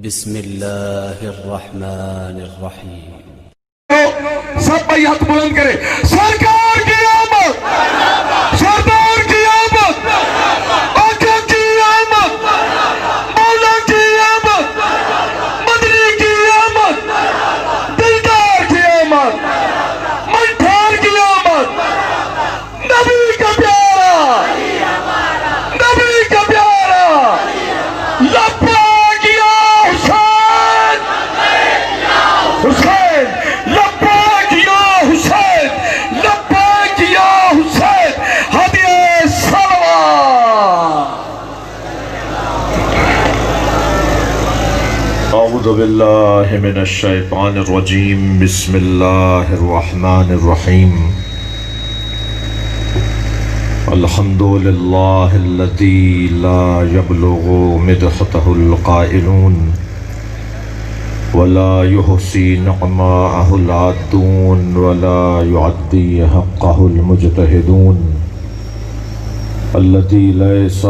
بسم اللہ الرحمن الرحیم۔ سب بھائی ہاتھ بلند کرے، سرکار کی آمد، سردار کی آمد، آقا کی آمد، مولا کی آمد، مدنی کی آمد، دلدار کی آمد، منٹھار کی آمد، نبی کا پیارا، نبی کا پیارا، لبیک یا حسین، حسین لبیک یا حسین، لبیک یا حسین، ہدیہ سلوات۔ اعوذ باللہ من الشیطان الرجیم، بسم اللہ الرحمن الرحیم۔ الحمد للہ الذی لا یبلغ مدحتہ القائلون ولا يحصي نعماءه العادون ولا يعدي حقه المجتهدون الذي ليس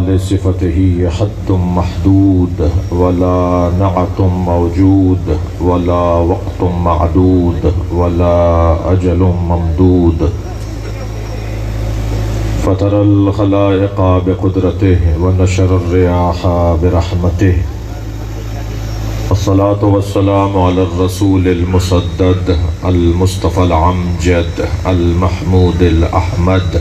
لصفته حد محدود ولا نعت موجود ولا وقت معدود ولا أجل ممدود فطر الخلائق بقدرته ونشر الرياح برحمته الصلاة والسلام على الرسول المسدد المصطفى العمجد المحمود الأحمد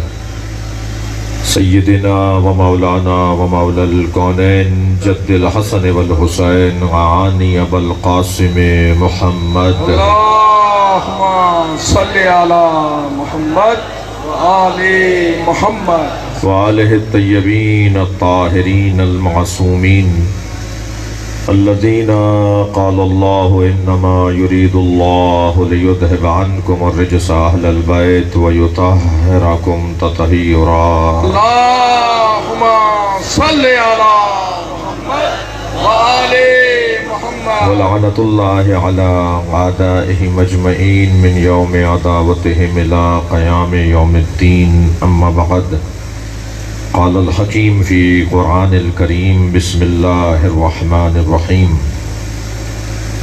سيدنا ومولانا ومولى الكونين جد الحسن والحسين وعاني أبا القاسم محمد اللهم صل على محمد وآل محمد وآله الطيبين الطاهرين المعصومين الذين قال الله إنما يريد الله ليذهب عنكم الرجس أهل البيت ويطهركم تطهيرا اللهم صل على محمد وآل محمد ولعنة الله على أعدائهم أجمعين من يوم عداوتهم إلى قيام يوم الدين أما بعد قال الحكيم في قرآن الكريم بسم الله الرحمن الرحيم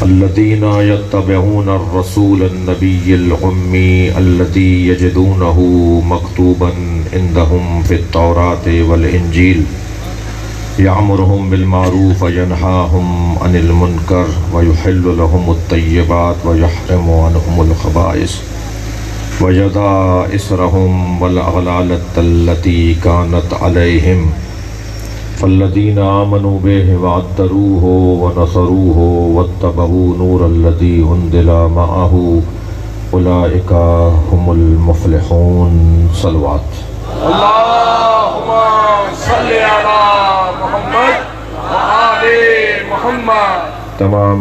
الذين يتبعون الرسول النبي الأمي الذي يجدونه مكتوبا عندهم في التوراة والإنجيل يأمرهم بالمعروف وينهاهم عن المنكر ويحل لهم الطيبات ويحرم عنهم الخبائث ويضع إصرهم والأغلال التي كانت عليهم فالذين آمنوا به وعذروه ونصروه واتبعوا نور الذي أنزل معه أولئك هم المفلحون صلوات اللهم صل على محمد وآل محمد۔ تمام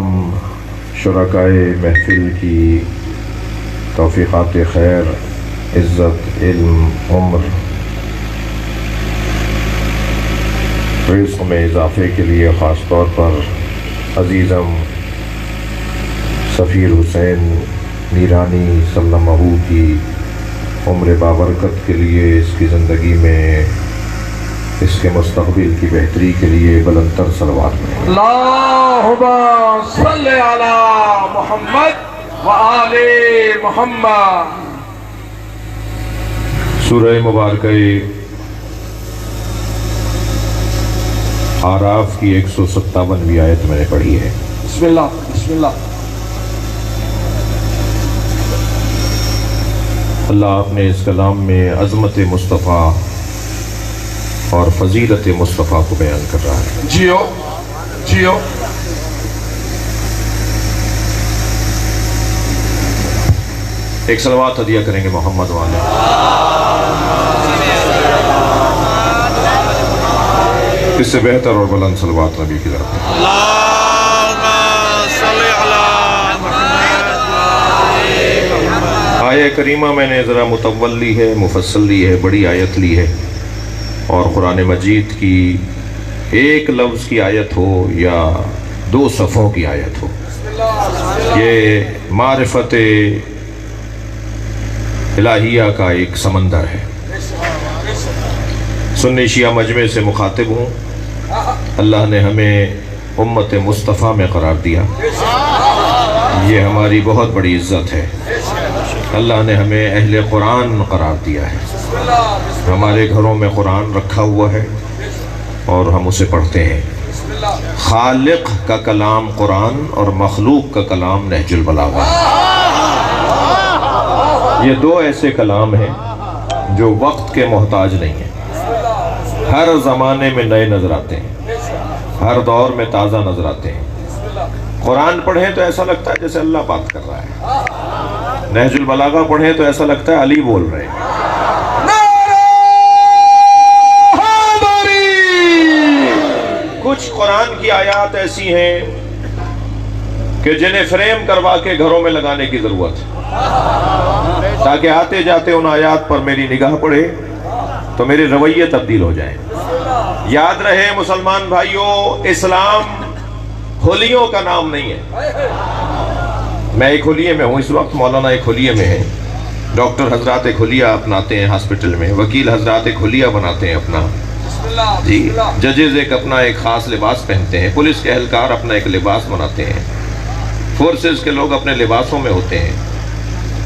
شرکائے محفل کی توفیقات خیر، عزت، علم، عمر، رزق میں اضافے کے لیے خاص طور پر عزیزم سفیر حسین نیرانی سلمہ کی عمر بابرکت کے لیے، اس کی زندگی میں اس کے مستقبل کی بہتری کے لیے بلند تر صلوات پڑھیں۔ اللهم صل على محمد وآل محمد۔ سورہ مبارکہ آراف کی 157ویں آیت میں نے پڑھی ہے۔ بسم اللہ بسم اللہ۔ اللہ اپنے اس کلام میں عظمت مصطفیٰ اور فضیلت مصطفیٰ کو بیان کر رہا ہے۔ جیو جیو۔ ایک صلوات ہدیہ کریں گے محمد والے۔ اس سے بہتر اور بلند صلوات نبی کی طرف ہے۔ آیہ کریمہ میں نے ذرا مطول لی ہے، مفصل لی ہے، بڑی آیت لی ہے، اور قرآن مجید کی ایک لفظ کی آیت ہو یا 2 صفحوں کی آیت ہو، یہ معرفت الہیہ کا ایک سمندر ہے۔ سنی شیعہ مجمع سے مخاطب ہوں، اللہ نے ہمیں امت مصطفیٰ میں قرار دیا، یہ ہماری بہت بڑی عزت ہے۔ اللہ نے ہمیں اہل قرآن قرار دیا ہے، ہمارے گھروں میں قرآن رکھا ہوا ہے اور ہم اسے پڑھتے ہیں۔ خالق کا کلام قرآن اور مخلوق کا کلام نہج البلاغہ ہے۔ یہ دو ایسے کلام ہیں جو وقت کے محتاج نہیں ہیں، ہر زمانے میں نئے نظر آتے ہیں، ہر دور میں تازہ نظر آتے ہیں۔ قرآن پڑھیں تو ایسا لگتا ہے جیسے اللہ بات کر رہا ہے، نہج البلاغہ پڑھیں تو ایسا لگتا ہے علی بول رہے ہیں۔ کچھ قرآن کی آیات ایسی ہیں کہ جنہیں فریم کروا کے گھروں میں لگانے کی ضرورت ہے، تاکہ آتے جاتے ان آیات پر میری نگاہ پڑے تو میرے رویے تبدیل ہو جائیں۔ یاد رہے مسلمان بھائیوں، اسلام ہولیوں کا نام نہیں ہے۔ میں ایک ہولیے میں ہوں اس وقت، مولانا ایک ہولیے میں ہیں، ڈاکٹر حضرات ایک ہولیہ اپناتے ہیں ہاسپٹل میں، وکیل حضرات ایک ہولیہ بناتے ہیں اپنا، جی ججز ایک اپنا ایک خاص لباس پہنتے ہیں، پولیس کے اہلکار اپنا ایک لباس بناتے ہیں، فورسز کے لوگ اپنے لباسوں میں ہوتے ہیں۔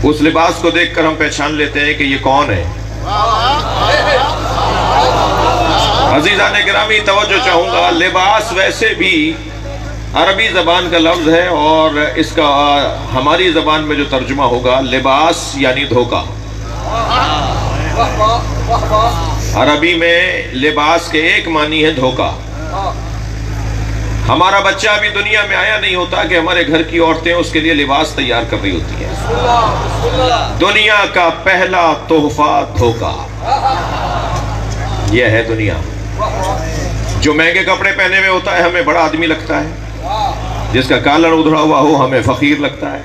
اس لباس کو دیکھ کر ہم پہچان لیتے ہیں کہ یہ کون ہے۔ عزیزان گرامی توجہ چاہوں گا، لباس ویسے بھی عربی زبان کا لفظ ہے اور اس کا ہماری زبان میں جو ترجمہ ہوگا لباس یعنی دھوکہ۔ عربی میں لباس کے ایک معنی ہے دھوکہ۔ ہمارا بچہ ابھی دنیا میں آیا نہیں ہوتا کہ ہمارے گھر کی عورتیں اس کے لیے لباس تیار کر رہی ہوتی ہیں۔ دنیا کا پہلا تحفہ دھوکہ، یہ ہے دنیا۔ جو مہنگے کپڑے پہنے ہوئے ہوتا ہے ہمیں بڑا آدمی لگتا ہے، جس کا کالر ادھڑا ہوا ہو ہمیں فقیر لگتا ہے،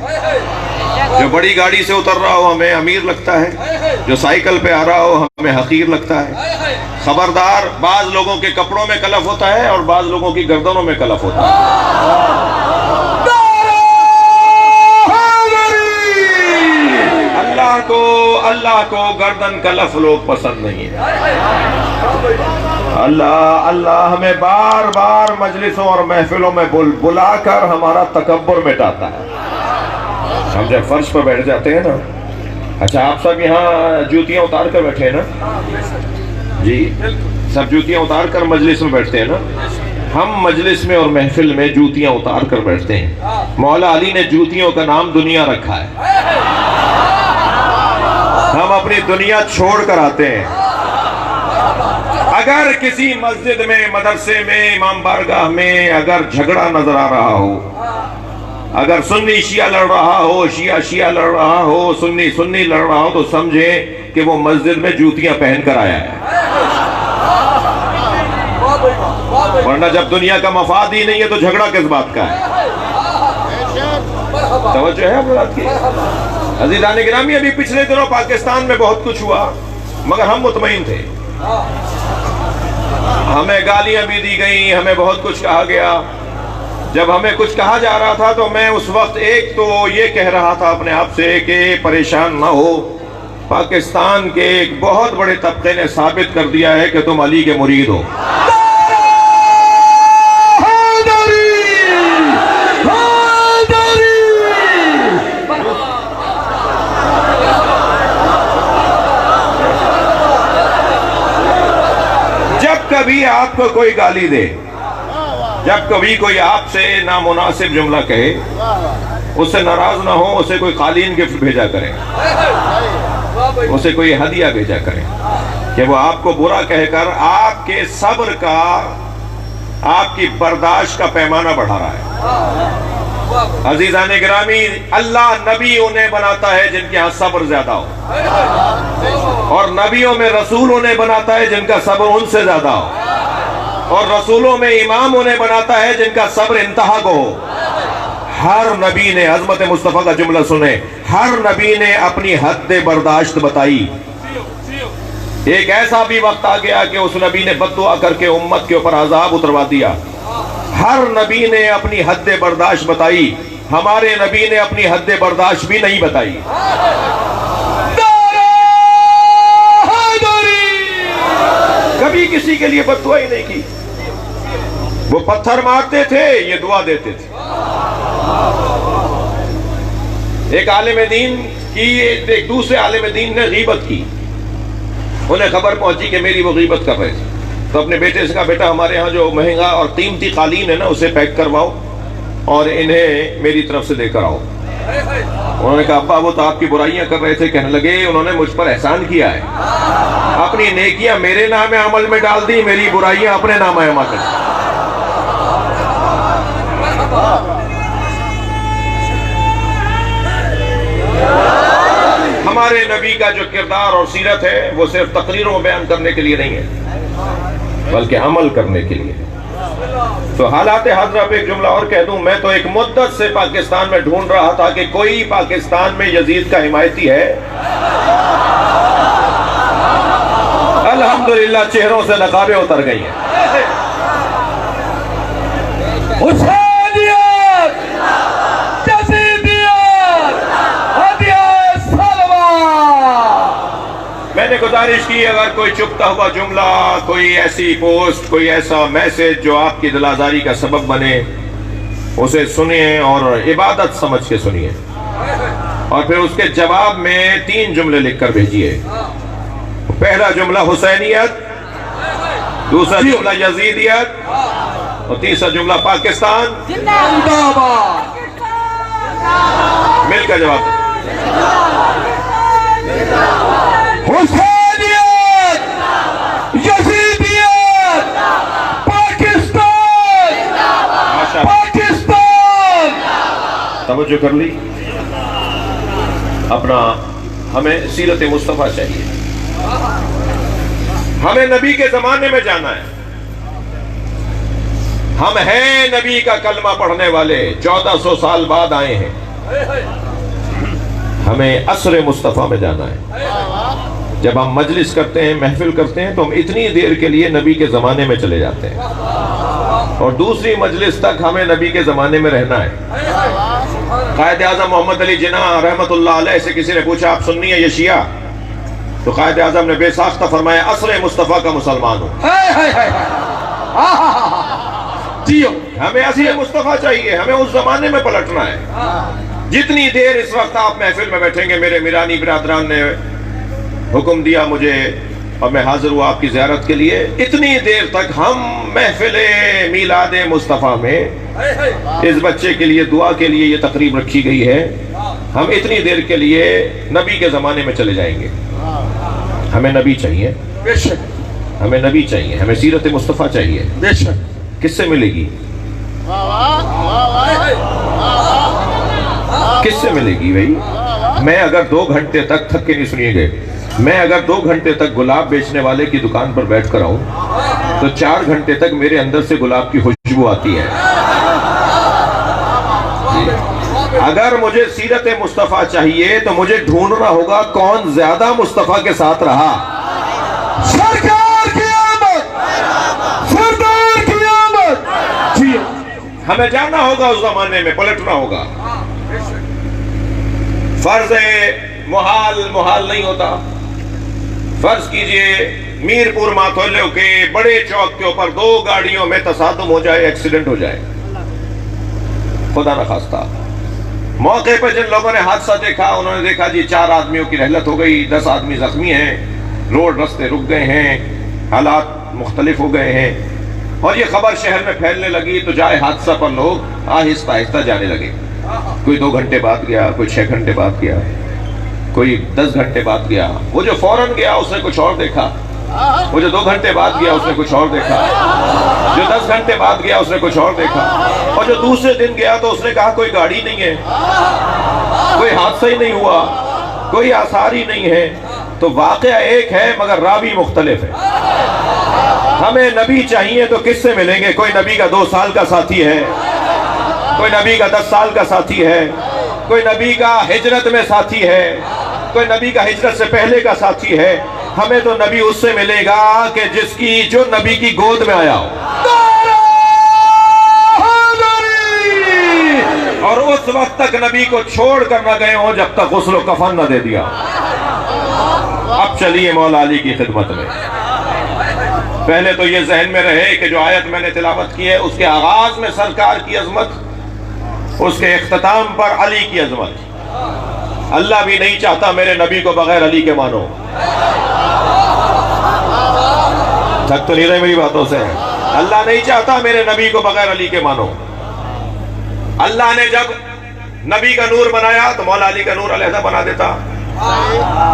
جو بڑی گاڑی سے اتر رہا ہو ہمیں امیر لگتا ہے، جو سائیکل پہ آ رہا ہو ہمیں حقیر لگتا ہے۔ خبردار، بعض لوگوں کے کپڑوں میں کلف ہوتا ہے اور بعض لوگوں کی گردنوں میں کلف ہوتا ہے۔ اللہ کو گردن کلف لوگ پسند نہیں ہے۔ اللہ ہمیں بار بار مجلسوں اور محفلوں میں بلا کر ہمارا تکبر مٹاتا ہے۔ ہم جب فرش پر بیٹھ جاتے ہیں نا، اچھا آپ سب یہاں جوتیاں اتار کر بیٹھے ہیں نا، جی سب جوتیاں اتار کر مجلس میں بیٹھتے ہیں نا، ہم مجلس میں اور محفل میں جوتیاں اتار کر بیٹھتے ہیں۔ مولا علی نے جوتیوں کا نام دنیا رکھا ہے۔ ہم اپنی دنیا چھوڑ کر آتے ہیں۔ اگر کسی مسجد میں، مدرسے میں، امام بارگاہ میں اگر جھگڑا نظر آ رہا ہو، اگر سنی شیعہ لڑ رہا ہو، شیعہ شیعہ لڑ رہا ہو، سنی سنی لڑ رہا ہو، تو سمجھیں کہ وہ مسجد میں جوتیاں پہن کر آیا ہے۔ ورنہ جب دنیا کا مفاد ہی نہیں ہے تو جھگڑا کس بات کا ہے؟ توجہ ہے آپ کی؟ عزیزان گرامی، ابھی پچھلے دنوں پاکستان میں بہت کچھ ہوا مگر ہم مطمئن تھے۔ ہمیں گالیاں بھی دی گئیں، ہمیں بہت کچھ کہا گیا۔ جب ہمیں کچھ کہا جا رہا تھا تو میں اس وقت ایک تو یہ کہہ رہا تھا اپنے آپ سے کہ پریشان نہ ہو، پاکستان کے ایک بہت بڑے طبقے نے ثابت کر دیا ہے کہ تم علی کے مرید ہو۔ جب کبھی آپ کو کوئی گالی دے، جب کبھی کوئی آپ سے نامناسب جملہ کہے، اس سے ناراض نہ ہو، اسے کوئی قالین گفٹ بھیجا کریں، اسے کوئی ہدیہ بھیجا کریں کہ وہ آپ کو برا کہہ کر آپ کے صبر کا، آپ کی برداشت کا پیمانہ بڑھا رہا ہے۔ عزیزان گرامی، اللہ نبی انہیں بناتا ہے جن کے ہاں صبر زیادہ ہو، اور نبیوں میں رسول انہیں بناتا ہے جن کا صبر ان سے زیادہ ہو، اور رسولوں میں امام انہیں بناتا ہے جن کا صبر انتہا کو ہو۔ ہر نبی نے، عظمت مصطفیٰ کا جملہ سنیں، ہر نبی نے اپنی حد برداشت بتائی۔ ایک ایسا بھی وقت آ گیا کہ اس نبی نے بد دعا کر کے امت کے اوپر عذاب اتروا دیا۔ ہر نبی نے اپنی حد برداشت بتائی، ہمارے نبی نے اپنی حد برداشت بھی نہیں بتائی۔ کبھی کسی کے لیے بد دعا ہی نہیں کی، وہ پتھر مارتے تھے، یہ دعا دیتے تھے۔ ایک عالم دین کی ایک دوسرے عالم دین نے غیبت کی، انہیں خبر پہنچی کہ میری وہ غیبت کر رہے تھے، تو اپنے بیٹے سے کہا بیٹا ہمارے ہاں جو مہنگا اور قیمتی قالین ہے نا اسے پیک کرواؤ اور انہیں میری طرف سے دے کر آؤ۔ انہوں نے کہا ابا وہ تو آپ کی برائیاں کر رہے تھے۔ کہنے لگے انہوں نے مجھ پر احسان کیا ہے، اپنی نیکیاں میرے نام عمل میں ڈال دی، میری برائیاں اپنے نام عمل کر دی۔ ہمارے نبی کا جو کردار اور سیرت ہے وہ صرف تقریروں میں بیان کرنے کے لیے نہیں ہے بلکہ عمل کرنے کے لیے۔ تو حالات حاضرہ پہ ایک جملہ اور کہہ دوں، میں تو ایک مدت سے پاکستان میں ڈھونڈ رہا تھا کہ کوئی پاکستان میں یزید کا حمایتی ہے۔ الحمدللہ چہروں سے نقابیں اتر گئی ہیں۔ میں نے گزارش کی اگر کوئی چپتا ہوا جملہ، کوئی ایسی پوسٹ، کوئی ایسا میسج جو آپ کی دل آزاری کا سبب بنے، اسے سنیے اور عبادت سمجھ کے سنیے، اور پھر اس کے جواب میں 3 جملے لکھ کر بھیجیے۔ پہلا جملہ حسینیت، دوسرا جملہ یزیدیت، اور تیسرا جملہ پاکستان زندہ باد۔ مل کر جواب حسینیت، یزیدیت، پاکستان، پاکستان۔ توجہ کر لی؟ اپنا ہمیں سیرت مصطفیٰ چاہیے، ہمیں نبی کے زمانے میں جانا ہے۔ ہم ہیں نبی کا کلمہ پڑھنے والے، 1400 سال بعد آئے ہیں، ہمیں عصر مصطفیٰ میں جانا ہے۔ جب ہم مجلس کرتے ہیں، محفل کرتے ہیں، تو ہم اتنی دیر کے لیے نبی کے زمانے میں چلے جاتے ہیں، اور دوسری مجلس تک ہمیں نبی کے زمانے میں رہنا ہے۔ قائد اعظم محمد علی جناح رحمت اللہ علیہ سے کسی نے پوچھا آپ سنی ہے یا شیعہ؟ تو قائد اعظم نے بے ساختہ فرمایا عصر مصطفیٰ کا مسلمان ہوں۔ ہمیں عصر مصطفیٰ چاہیے، ہمیں اس زمانے میں پلٹنا ہے۔ جتنی دیر اس وقت آپ محفل میں بیٹھیں گے، میرے میرانی برادران نے حکم دیا مجھے اور میں حاضر ہوا آپ کی زیارت کے لیے، اتنی دیر تک ہم محفل میلاد مصطفیٰ میں اس بچے کے لیے دعا کے لیے یہ تقریب رکھی گئی ہے، ہم اتنی دیر کے لیے نبی کے زمانے میں چلے جائیں گے۔ ہمیں نبی چاہیے، ہمیں نبی چاہیے، ہمیں سیرت مصطفیٰ چاہیے۔ کس سے ملے گی؟ کس سے ملے گی بھائی؟ میں اگر 2 گھنٹے تک تھک کے نہیں سنیے گئے، میں اگر 2 گھنٹے تک گلاب بیچنے والے کی دکان پر بیٹھ کر آؤں تو 4 گھنٹے تک میرے اندر سے گلاب کی خوشبو آتی ہے۔ اگر مجھے سیرت مصطفیٰ چاہیے تو مجھے ڈھونڈنا ہوگا کون زیادہ مصطفیٰ کے ساتھ رہا۔ سرکار کی آمد، سردار کی آمد۔ جی ہمیں جانا ہوگا اس زمانے میں، پلٹنا ہوگا۔ فرض محال نہیں ہوتا۔ فرض کیجئے میرپور ماتھولے کے بڑے چوک کے اوپر 2 گاڑیوں میں تصادم ہو جائے، ایکسیڈنٹ ہو جائے، خدا نخواستہ۔ موقع پر جن لوگوں نے حادثہ دیکھا انہوں نے دیکھا جی 4 آدمیوں کی رحلت ہو گئی، 10 آدمی زخمی ہیں، روڈ رستے رک گئے ہیں، حالات مختلف ہو گئے ہیں، اور یہ خبر شہر میں پھیلنے لگی تو جائے حادثہ پر لوگ آہستہ آہستہ جانے لگے۔ کوئی 2 گھنٹے بعد گیا، کوئی 6 گھنٹے بعد گیا، کوئی 10 گھنٹے بعد گیا۔ وہ جو فوراً گیا اس نے کچھ اور دیکھا، وہ جو 2 گھنٹے بعد گیا اس نے کچھ اور دیکھا، جو 10 گھنٹے بعد گیا اس نے کچھ اور دیکھا، اور جو دوسرے دن گیا تو اس نے کہا کوئی گاڑی نہیں ہے، کوئی حادثہ ہی نہیں ہوا، کوئی آثار ہی نہیں ہے۔ تو واقعہ ایک ہے مگر راوی مختلف ہے۔ ہمیں نبی چاہیے تو کس سے ملیں گے؟ کوئی نبی کا 2 سال کا ساتھی ہے، کوئی نبی کا 10 سال کا ساتھی ہے، کوئی نبی کا ہجرت میں ساتھی ہے، کوئی نبی کا ہجرت سے پہلے کا ساتھی ہے۔ ہمیں تو نبی اس سے ملے گا کہ جو نبی کی گود میں آیا ہو، اور اس وقت تک نبی کو چھوڑ کر نہ گئے ہوں جب تک غسل و کفن نہ دے دیا۔ اب چلیے مولا علی کی خدمت میں۔ پہلے تو یہ ذہن میں رہے کہ جو آیت میں نے تلاوت کی ہے اس کے آغاز میں سرکار کی عظمت، اس کے اختتام پر علی کی عظمت۔ اللہ بھی نہیں چاہتا میرے نبی کو بغیر علی کے مانو۔ تھک تو نہیں رہے میری باتوں سے؟ اللہ نہیں چاہتا میرے نبی کو بغیر علی کے مانو۔ اللہ نے جب نبی کا نور بنایا تو مولا علی کا نور علیحدہ بنا دیتا،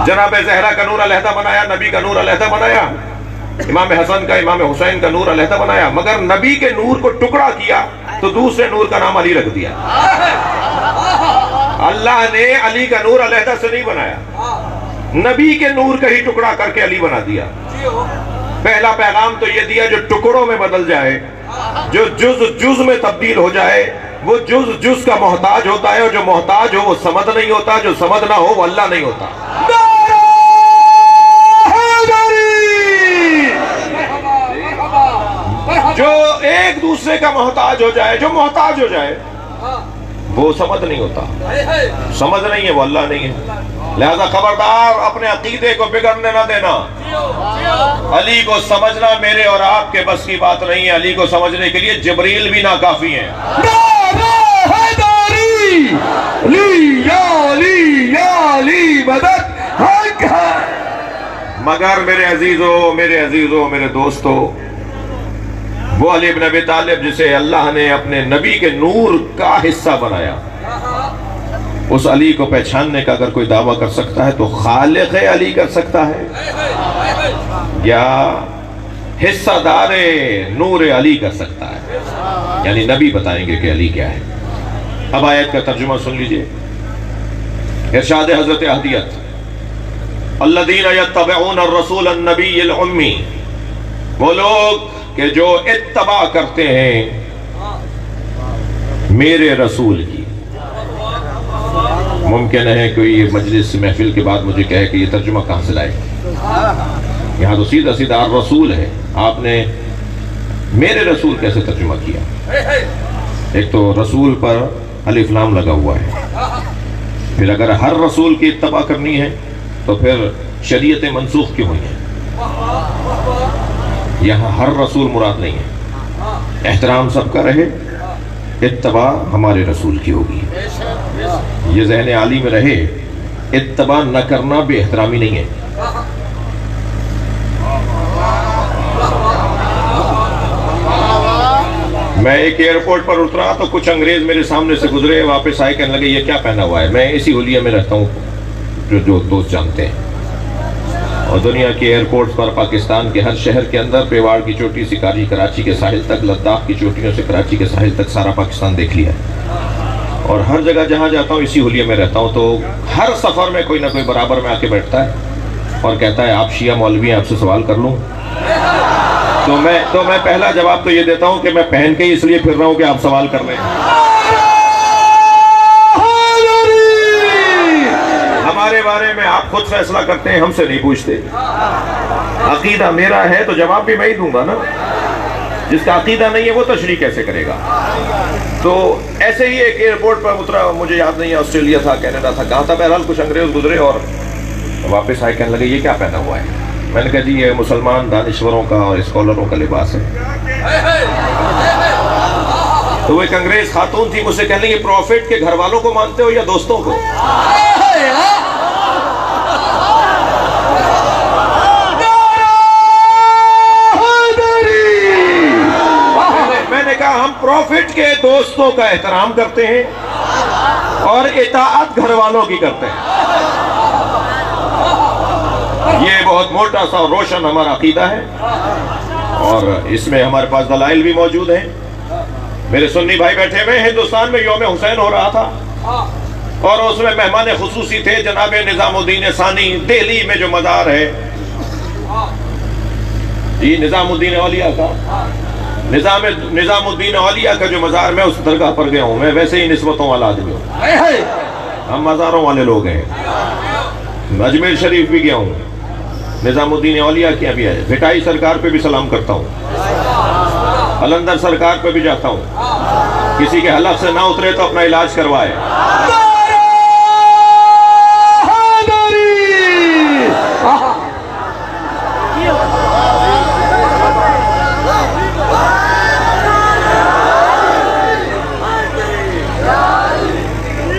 جناب زہرا کا نور علیحدہ بنایا، نبی کا نور علیحدہ بنایا، امام حسن کا، امام حسین کا نور علیحدہ بنایا، مگر نبی کے نور کو ٹکڑا کیا تو دوسرے نور کا نام علی رکھ دیا۔ اللہ نے علی کا نور علیحدہ سے نہیں بنایا، نبی کے نور کا ہی ٹکڑا کر کے علی بنا دیا۔ پہلا پیغام تو یہ دیا جو ٹکڑوں میں بدل جائے، جو جز میں تبدیل ہو جائے، وہ جز کا محتاج ہوتا ہے، اور جو محتاج ہو وہ سمد نہیں ہوتا، جو سمد نہ ہو وہ اللہ نہیں ہوتا۔ جو ایک دوسرے کا محتاج ہو جائے، جو محتاج ہو جائے وہ سمد نہیں ہوتا، سمجھ نہیں ہے وہ اللہ نہیں ہے۔ لہذا خبردار اپنے عقیدے کو بگڑنے نہ دینا۔ علی کو سمجھنا میرے اور آپ کے بس کی بات نہیں ہے، علی کو سمجھنے کے لیے جبریل بھی ناکافی ہیں۔ مگر میرے عزیزوں میرے دوستو، وہ علی بن ابی طالب جسے اللہ نے اپنے نبی کے نور کا حصہ بنایا، اس علی کو پہچاننے کا اگر کوئی دعویٰ کر سکتا ہے تو خالق علی کر سکتا ہے، یا حصہ دار نور علی کر سکتا ہے، یعنی نبی بتائیں گے کہ علی کیا ہے۔ اب آیت کا ترجمہ سن لیجئے۔ ارشاد حضرت احدیت، الذین یتبعون الرسول النبی الامی، وہ لوگ کہ جو اتباع کرتے ہیں میرے رسول کی۔ ممکن ہے کوئی مجلس محفل کے بعد مجھے کہے کہ یہ ترجمہ کہاں سے لائے، یہاں تو سیدھا سیدھا الرسول ہے، آپ نے میرے رسول کیسے ترجمہ کیا؟ ایک تو رسول پر الف لام لگا ہوا ہے، پھر اگر ہر رسول کی اتباع کرنی ہے تو پھر شریعت منسوخ کیوں ہوئی ہے؟ یہاں ہر رسول مراد نہیں ہے، احترام سب کا رہے، اتباع ہمارے رسول کی ہوگی، یہ ذہن عالی میں رہے۔ اتباع نہ کرنا بے احترامی نہیں ہے۔ میں ایک ایئرپورٹ پر اترا تو کچھ انگریز میرے سامنے سے گزرے، واپس آئے، کہنے لگے یہ کیا پہنا ہوا ہے؟ میں اسی حلیے میں رہتا ہوں جو دوست جانتے ہیں، اور دنیا کے ایئرپورٹ پر پاکستان کے ہر شہر کے اندر پیواڑ کی چوٹی سے کراچی کے ساحل تک، لداخ کی چوٹیوں سے کراچی کے ساحل تک سارا پاکستان دیکھ لیا، اور ہر جگہ جہاں جاتا ہوں اسی حلیے میں رہتا ہوں، تو ہر سفر میں کوئی نہ کوئی برابر میں آ کے بیٹھتا ہے اور کہتا ہے آپ شیعہ مولوی ہیں، آپ سے سوال کر لوں؟ تو میں پہلا جواب تو یہ دیتا ہوں کہ میں پہن کے اس لیے پھر رہا ہوں کہ آپ سوال کر لیں۔ ہمارے بارے میں آپ خود فیصلہ کرتے ہیں، ہم سے نہیں پوچھتے۔ عقیدہ میرا ہے تو جواب بھی میں ہی دوں گا نا، جس کا عقیدہ نہیں ہے وہ تشریح کیسے کرے گا؟ تو ایسے ہی ایک ایئرپورٹ پر اترا، مجھے یاد نہیں ہے آسٹریلیا تھا، کینیڈا تھا، کہاں تھا، بہرحال کچھ انگریز گزرے اور واپس آئے، کہنے لگے یہ کیا پہنا ہوا ہے؟ میں نے کہا جی یہ مسلمان دانشوروں کا اور اسکالروں کا لباس ہے۔ تو وہ ایک انگریز خاتون تھی، مجھ سے کہنے لگی پروفیٹ کے گھر والوں کو مانتے ہو یا دوستوں کو؟ میں نے کہا ہم پروفیٹ کے دوستوں کا احترام کرتے ہیں اور اطاعت گھر والوں کی کرتے ہیں۔ یہ بہت موٹا سا روشن ہمارا عقیدہ ہے، اور اس میں ہمارے پاس دلائل بھی موجود ہیں۔ میرے سنی بھائی بیٹھے ہوئے، ہندوستان میں یوم حسین ہو رہا تھا، اور اس میں مہمان خصوصی تھے جناب نظام الدین ثانی، دہلی میں جو مزار ہے یہ نظام الدین اولیاء کا، نظام الدین اولیاء کا جو مزار، میں اس درگاہ پر گیا ہوں۔ میں ویسے ہی نسبتوں والا آدمی ہوں، ہم مزاروں والے لوگ ہیں۔ اجمیر شریف بھی گیا ہوں، نظام الدین اولیاء کیا بھی ہے، بھٹائی سرکار پہ بھی سلام کرتا ہوں، الندر سرکار پہ بھی جاتا ہوں۔ کسی کے حلق سے نہ اترے تو اپنا علاج کروائے۔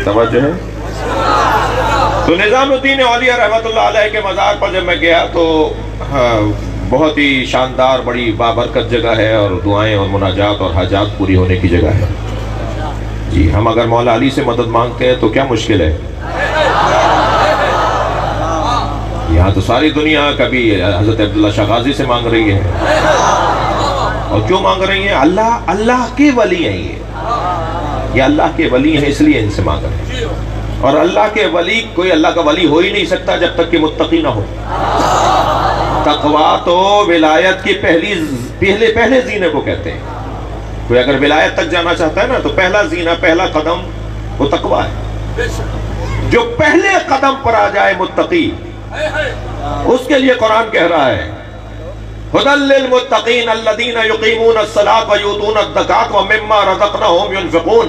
توجہ ہے؟ تو نظام الدین اولیاء رحمۃ اللہ علیہ کے مزار پر جب میں گیا تو بہت ہی شاندار بڑی بابرکت جگہ ہے، اور دعائیں اور مناجات اور حاجات پوری ہونے کی جگہ ہے جی۔ ہم اگر مولا علی سے مدد مانگتے ہیں تو کیا مشکل ہے؟ یہاں تو ساری دنیا کبھی حضرت عبداللہ شاہ غازی سے مانگ رہی ہے، اور کیوں مانگ رہی ہیں؟ اللہ کے ولی ہیں، یہ اللہ کے ولی ہیں، اس لیے ان سے مانگ رہے ہیں۔ اور اللہ کے ولی، کوئی اللہ کا ولی ہو ہی نہیں سکتا جب تک کہ متقی نہ ہو۔ تقویٰ تو ولایت کی پہلے زینے کو کہتے ہیں۔ کوئی اگر ولایت تک جانا چاہتا ہے نا تو پہلا زینہ، پہلا قدم وہ تقویٰ ہے۔ جو پہلے قدم پر آ جائے متقی، اس کے لیے قرآن کہہ رہا ہے ھدی للمتقین الذین یقیمون الصلاۃ ویؤتون الزکاۃ ومما رزقناہم ینفقون۔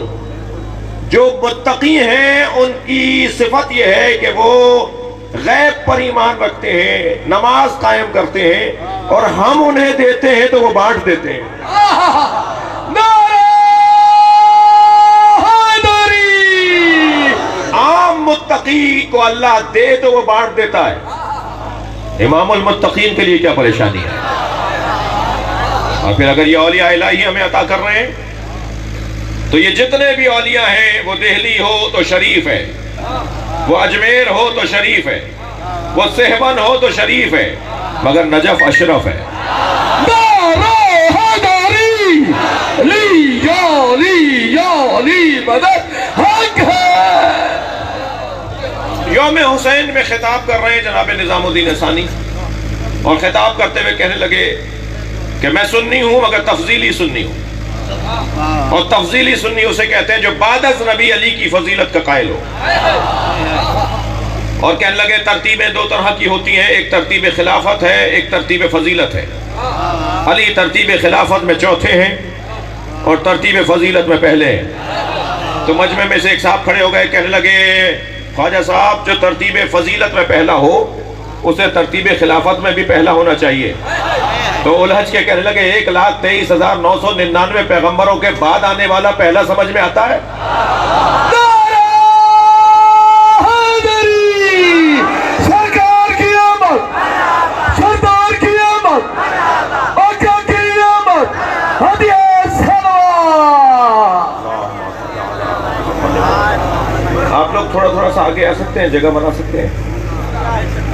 جو متقی ہیں ان کی صفت یہ ہے کہ وہ غیب پر ایمان رکھتے ہیں، نماز قائم کرتے ہیں، اور ہم انہیں دیتے ہیں تو وہ بانٹ دیتے ہیں۔ عام متقی کو اللہ دے تو وہ بانٹ دیتا ہے، امام المتقین کے لیے کیا پریشانی ہے؟ اور پھر اگر یہ اولیاء الہی ہمیں عطا کر رہے ہیں تو یہ جتنے بھی اولیاء ہیں، وہ دہلی ہو تو شریف ہے، وہ اجمیر ہو تو شریف ہے، وہ سہبن ہو تو شریف ہے، مگر نجف اشرف ہے۔ یوم حسین میں خطاب کر رہے ہیں جناب نظام الدین ثانی، اور خطاب کرتے ہوئے کہنے لگے کہ میں سنی ہوں مگر تفضیلی سنی ہوں، اور تفضیلی سنی اسے کہتے ہیں جو بعد از نبی علی کی فضیلت کا قائل ہو۔ اور کہنے لگے ترتیبیں دو طرح کی ہوتی ہیں، ایک ترتیب خلافت ہے، ایک ترتیب فضیلت ہے۔ علی ترتیب خلافت میں چوتھے ہیں اور ترتیب فضیلت میں پہلے ہیں۔ تو مجمع میں سے ایک صاحب کھڑے ہو گئے، کہنے لگے خواجہ صاحب جو ترتیب فضیلت میں پہلا ہو اسے ترتیب خلافت میں بھی پہلا ہونا چاہیے۔ تو الحج کے کہنے لگے 1,23,999 پیغمبروں کے بعد آنے والا پہلا سمجھ میں آتا ہے؟ سرکار کی آمد، سردار کی آمد، آقا کی آمد، ہدیہ سلام۔ آپ لوگ تھوڑا سا آگے آ سکتے ہیں، جگہ بنا سکتے ہیں،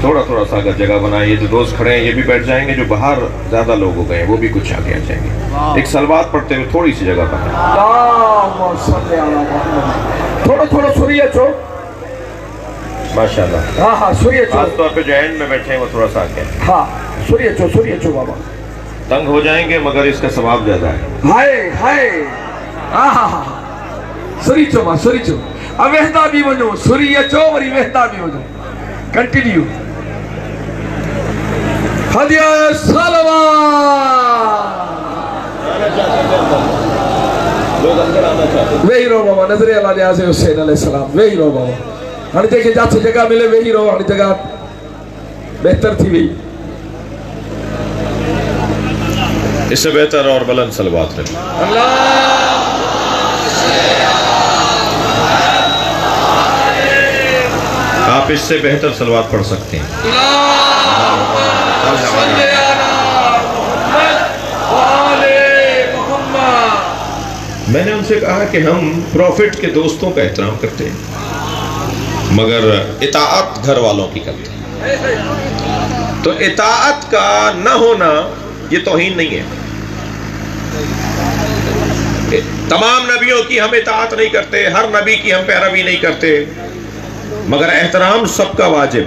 تھوڑا سا اگر جگہ بنائیں۔ یہ جو دوست کھڑے ہیں یہ بھی بیٹھ جائیں گے، جو باہر زیادہ لوگ ہو گئے ہیں وہ بھی کچھ آگے آ جائیں گے۔ ایک سلوات پڑھتے ہوئے تھوڑی سی جگہ بنائیں۔ اللہم صلی علی محمد۔ تھوڑا سوریہ چو، ماشاءاللہ۔ ہاں سوریہ چو، خاص طور پہ جو اینڈ میں بیٹھے ہیں وہ تھوڑا سا آگے۔ ہاں سوریہ چو بابا۔ تنگ ہو جائیں گے مگر اس کا ثواب زیادہ ہے۔ ہائے سوری چو ماں، سوری چو، اب وحدہ بھی ونو، سوریہ چو وری وحدہ بھی ونو، کنٹینیو۔ ہدیہ سلام۔ وہی رو بابا، نظر اللہ نیاز حسین علیہ السلام، وہی رو بابا۔ ہر جگہ جاتے جگہ ملے وہی رو، ہر جگہ بہتر تھی وہی۔ اس سے بہتر اور بلند صلوات رہے۔ آپ اس سے بہتر صلوات پڑھ سکتے ہیں۔ میں نے ان سے کہا کہ ہم پروفٹ کے دوستوں کا احترام کرتے ہیں مگر اطاعت گھر والوں کی کرتے ہیں۔ تو اطاعت کا نہ ہونا یہ توہین نہیں ہے۔ تمام نبیوں کی ہم اطاعت نہیں کرتے، ہر نبی کی ہم پیروی نہیں کرتے، مگر احترام سب کا واجب۔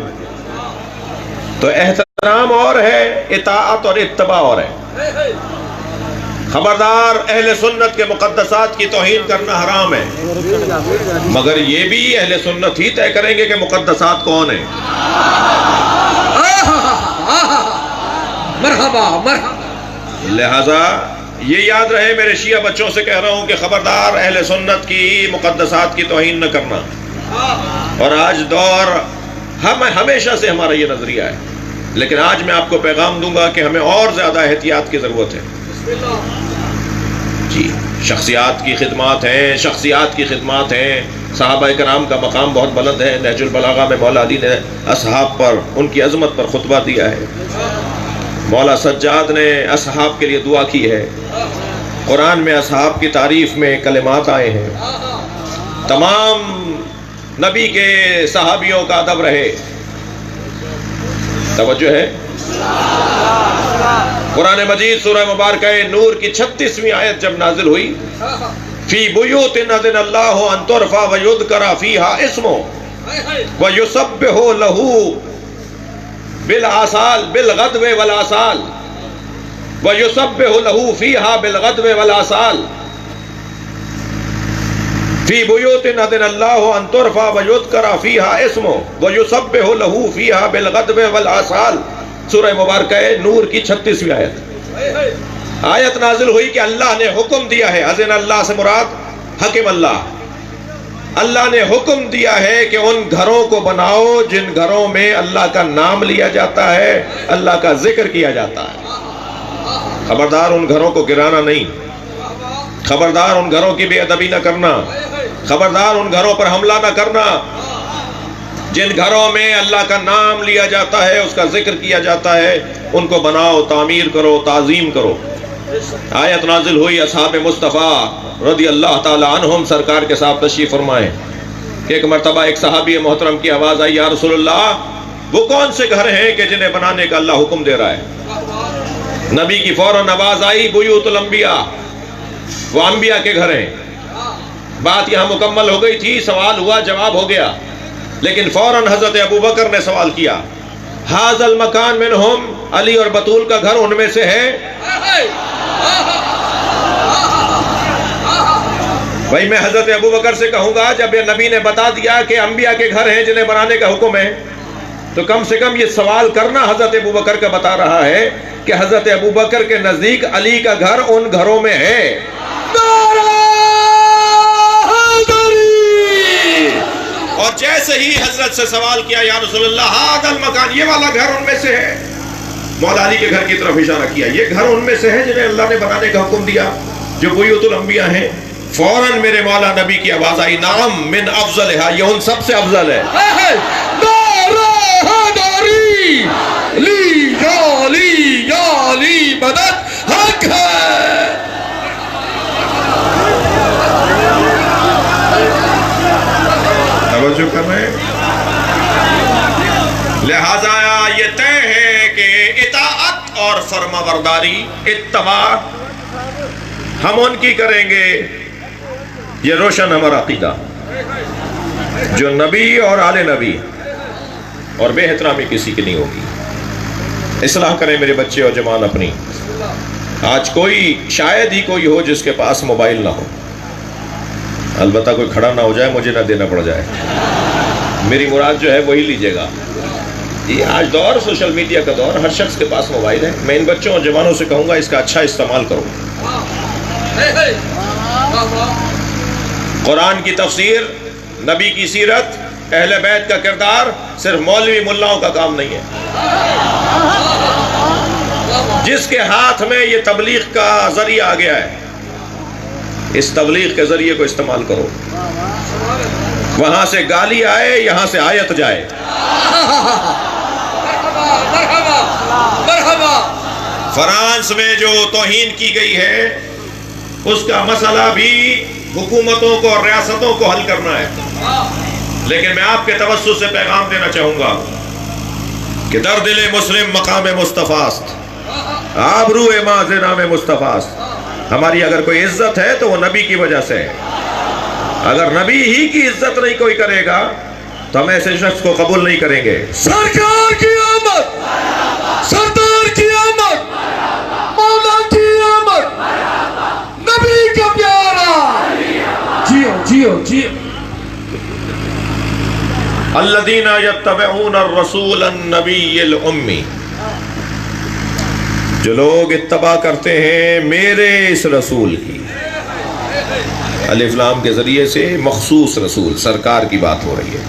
تو احترام اور ہے، اطاعت اور اتباع اور ہے۔ خبردار، اہل سنت کے مقدسات کی توہین کرنا حرام ہے، مگر یہ بھی اہل سنت ہی طے کریں گے کہ مقدسات کون ہیں۔ مرحبا مرحبا۔ لہذا یہ یاد رہے، میرے شیعہ بچوں سے کہہ رہا ہوں کہ خبردار اہل سنت کی مقدسات کی توہین نہ کرنا۔ اور آج دور ہمیشہ سے ہمارا یہ نظریہ ہے، لیکن آج میں آپ کو پیغام دوں گا کہ ہمیں اور زیادہ احتیاط کی ضرورت ہے۔ جی شخصیات کی خدمات ہیں، شخصیات کی خدمات ہیں۔ صحابہ کرام کا مقام بہت بلند ہے۔ نہج البلاغہ میں مولا علی نے اصحاب پر، ان کی عظمت پر خطبہ دیا ہے۔ مولا سجاد نے اصحاب کے لیے دعا کی ہے۔ قرآن میں اصحاب کی تعریف میں کلمات آئے ہیں۔ تمام نبی کے صحابیوں کا ادب رہے۔ توجہ ہے؟ قرآن مجید سورہ مبارکہ نور کی 36ویں آیت جب نازل ہوئی، فی بیوت اذن اللہ ان ترفع ویذکر فیہا اسمہ ویسبح لہ بالآصال بالغدو والآصال ویسبح لہ فیہا بالغدو والآصال فی بیوت اذن اللہ ان ترفع ویذکر فیہا اسمہ ویسبح لہ فیہا بالغدو والآصال۔ سورہ مبارکہ نور کی 36ویں آیت۔ آیت نازل ہوئی کہ اللہ نے حکم دیا ہے، اذن اللہ سے مراد حکم اللہ، اللہ نے حکم دیا ہے کہ ان گھروں کو بناؤ جن گھروں میں اللہ کا نام لیا جاتا ہے، اللہ کا ذکر کیا جاتا ہے۔ خبردار ان گھروں کو گرانا نہیں، خبردار ان گھروں کی بے ادبی نہ کرنا، خبردار ان گھروں پر حملہ نہ کرنا۔ جن گھروں میں اللہ کا نام لیا جاتا ہے، اس کا ذکر کیا جاتا ہے، ان کو بناؤ، تعمیر کرو، تعظیم کرو۔ آیت نازل ہوئی، اصحاب مصطفیٰ رضی اللہ تعالی عنہم سرکار کے ساتھ تشریف فرمائے کہ ایک مرتبہ ایک صحابی محترم کی آواز آئی، یا رسول اللہ وہ کون سے گھر ہیں کہ جنہیں بنانے کا اللہ حکم دے رہا ہے؟ نبی کی فوراً آواز آئی، بیوت الانبیاء، وہ انبیاء کے گھر ہیں۔ بات یہاں مکمل ہو گئی تھی، سوال ہوا، جواب ہو گیا، لیکن فوراً حضرت ابوبکر نے سوال کیا، ھذا المکان منہم، علی اور بطول کا گھر ان میں سے ہے؟ بھائی میں حضرت ابوبکر سے کہوں گا، جب یہ نبی نے بتا دیا کہ انبیاء کے گھر ہیں جنہیں بنانے کا حکم ہے، تو کم سے کم یہ سوال کرنا حضرت ابوبکر کا بتا رہا ہے کہ حضرت ابوبکر کے نزدیک علی کا گھر ان گھروں میں ہے۔ اور جیسے ہی حضرت سے سوال کیا، یا رسول اللہ ھذا المکان، یہ والا گھر ان میں سے ہے، مولا علی کے گھر کی طرف اشارہ کیا، یہ گھر ان میں سے ہے جنہیں اللہ نے بنانے کا حکم دیا، جو بیوت الانبیاء ہیں۔ فوراً میرے مولا نبی کی آواز آئی، نعم من افضلھا، یہ ان سب سے افضل ہے۔ مدد حق ہے۔ توجہ کر رہے ہیں؟ لہذا یہ طے ہے کہ اطاعت اور فرما برداری، اتباع ہم ان کی کریں گے، یہ روشن ہمارا عقیدہ، جو نبی اور آل نبی اور بے احترامی کسی کی نہیں ہوگی۔ اصلاح کریں میرے بچے اور جوان اپنی۔ آج کوئی، شاید ہی کوئی ہو جس کے پاس موبائل نہ ہو، البتہ کوئی کھڑا نہ ہو جائے، مجھے نہ دینا پڑ جائے، میری مراد جو ہے وہی لیجئے گا۔ یہ آج دور سوشل میڈیا کا دور، ہر شخص کے پاس موبائل ہے۔ میں ان بچوں اور جوانوں سے کہوں گا اس کا اچھا استعمال کرو۔ قرآن کی تفسیر، نبی کی سیرت، اہل بیت کا کردار صرف مولوی ملاؤں کا کام نہیں ہے۔ جس کے ہاتھ میں یہ تبلیغ کا ذریعہ آ گیا ہے، اس تبلیغ کے ذریعے کو استعمال کرو۔ وہاں سے گالی آئے، یہاں سے آیت جائے۔ فرانس میں جو توہین کی گئی ہے، اس کا مسئلہ بھی حکومتوں کو اور ریاستوں کو حل کرنا ہے، لیکن میں آپ کے توسط سے پیغام دینا چاہوں گا کہ در دل مسلم مقام مصطفیٰ است، آبرو ما زنام مصطفیٰ است۔ ہماری اگر کوئی عزت ہے تو وہ نبی کی وجہ سے ہے۔ اگر نبی ہی کی عزت نہیں کوئی کرے گا تو ہم ایسے شخص کو قبول نہیں کریں گے۔ سرکار کی آمد، سردار کی آمد، مولا کی آمد، نبی کا پیارا، جیو جیو جیو۔ الذین یتبعون الرسول النبی الامی، جو لوگ اتباع کرتے ہیں میرے اس رسول کی، الف لام کے ذریعے سے مخصوص رسول، سرکار کی بات ہو رہی ہے۔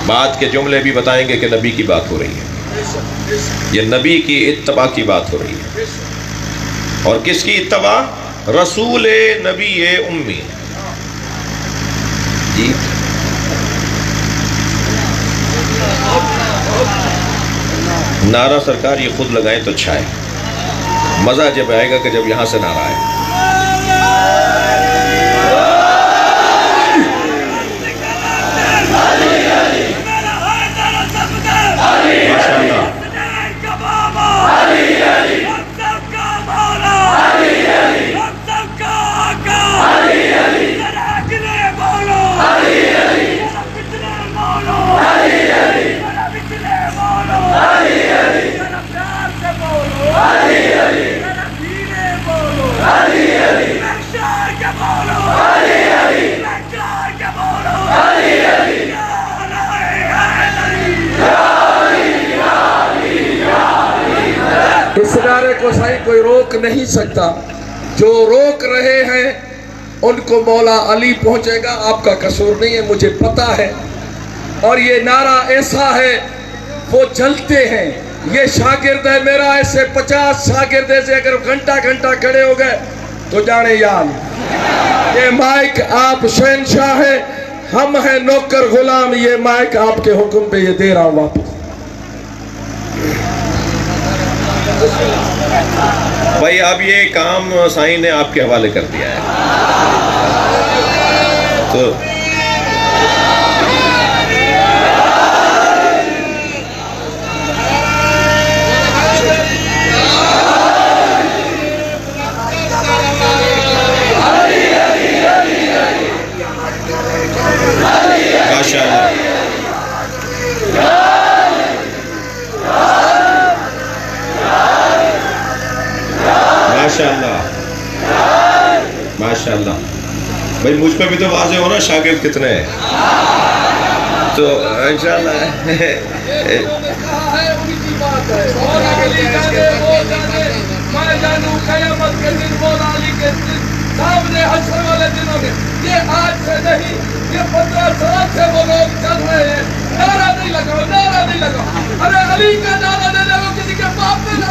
بات کے جملے بھی بتائیں گے کہ نبی کی بات ہو رہی ہے، یہ نبی کی اتباع کی بات ہو رہی ہے۔ اور کس کی اتباع؟ رسول نبی امی. جی نعرہ سرکار یہ خود لگائیں تو اچھا ہے. مزہ جب آئے گا کہ جب یہاں سے نعرہ آئے. اس نعرے کو صحیح کوئی روک نہیں سکتا. جو روک رہے ہیں ان کو مولا علی پہنچے گا. آپ کا قصور نہیں ہے، مجھے پتا ہے. اور یہ نعرہ ایسا ہے وہ جلتے ہیں. یہ شاگرد ہے میرا، ایسے 50 شاگرد سے اگر گھنٹہ گھنٹہ کھڑے ہو گئے تو جانے یاد. یہ مائک آپ شہنشاہ ہے، ہم ہیں نوکر غلام. یہ مائک آپ کے حکم پہ یہ دے رہا ہوں واپس. بھائی اب یہ کام سائیں نے آپ کے حوالے کر دیا ہے تو ماشاءاللہ. بھائی مجھ پہ بھی تو واضح ہونا شاگرد کتنے ہیں تو انشاءاللہ. سامنے حشر والے دنوں میں یہ آج سے نہیں، یہ 15 سال سے وہ لوگ چل رہے ہیں. نعرہ نہیں لگاؤ، نعرہ نہیں لگاؤ. ارے علی کا نعرہ دے دے، وہ کسی کے باپ پہ نہ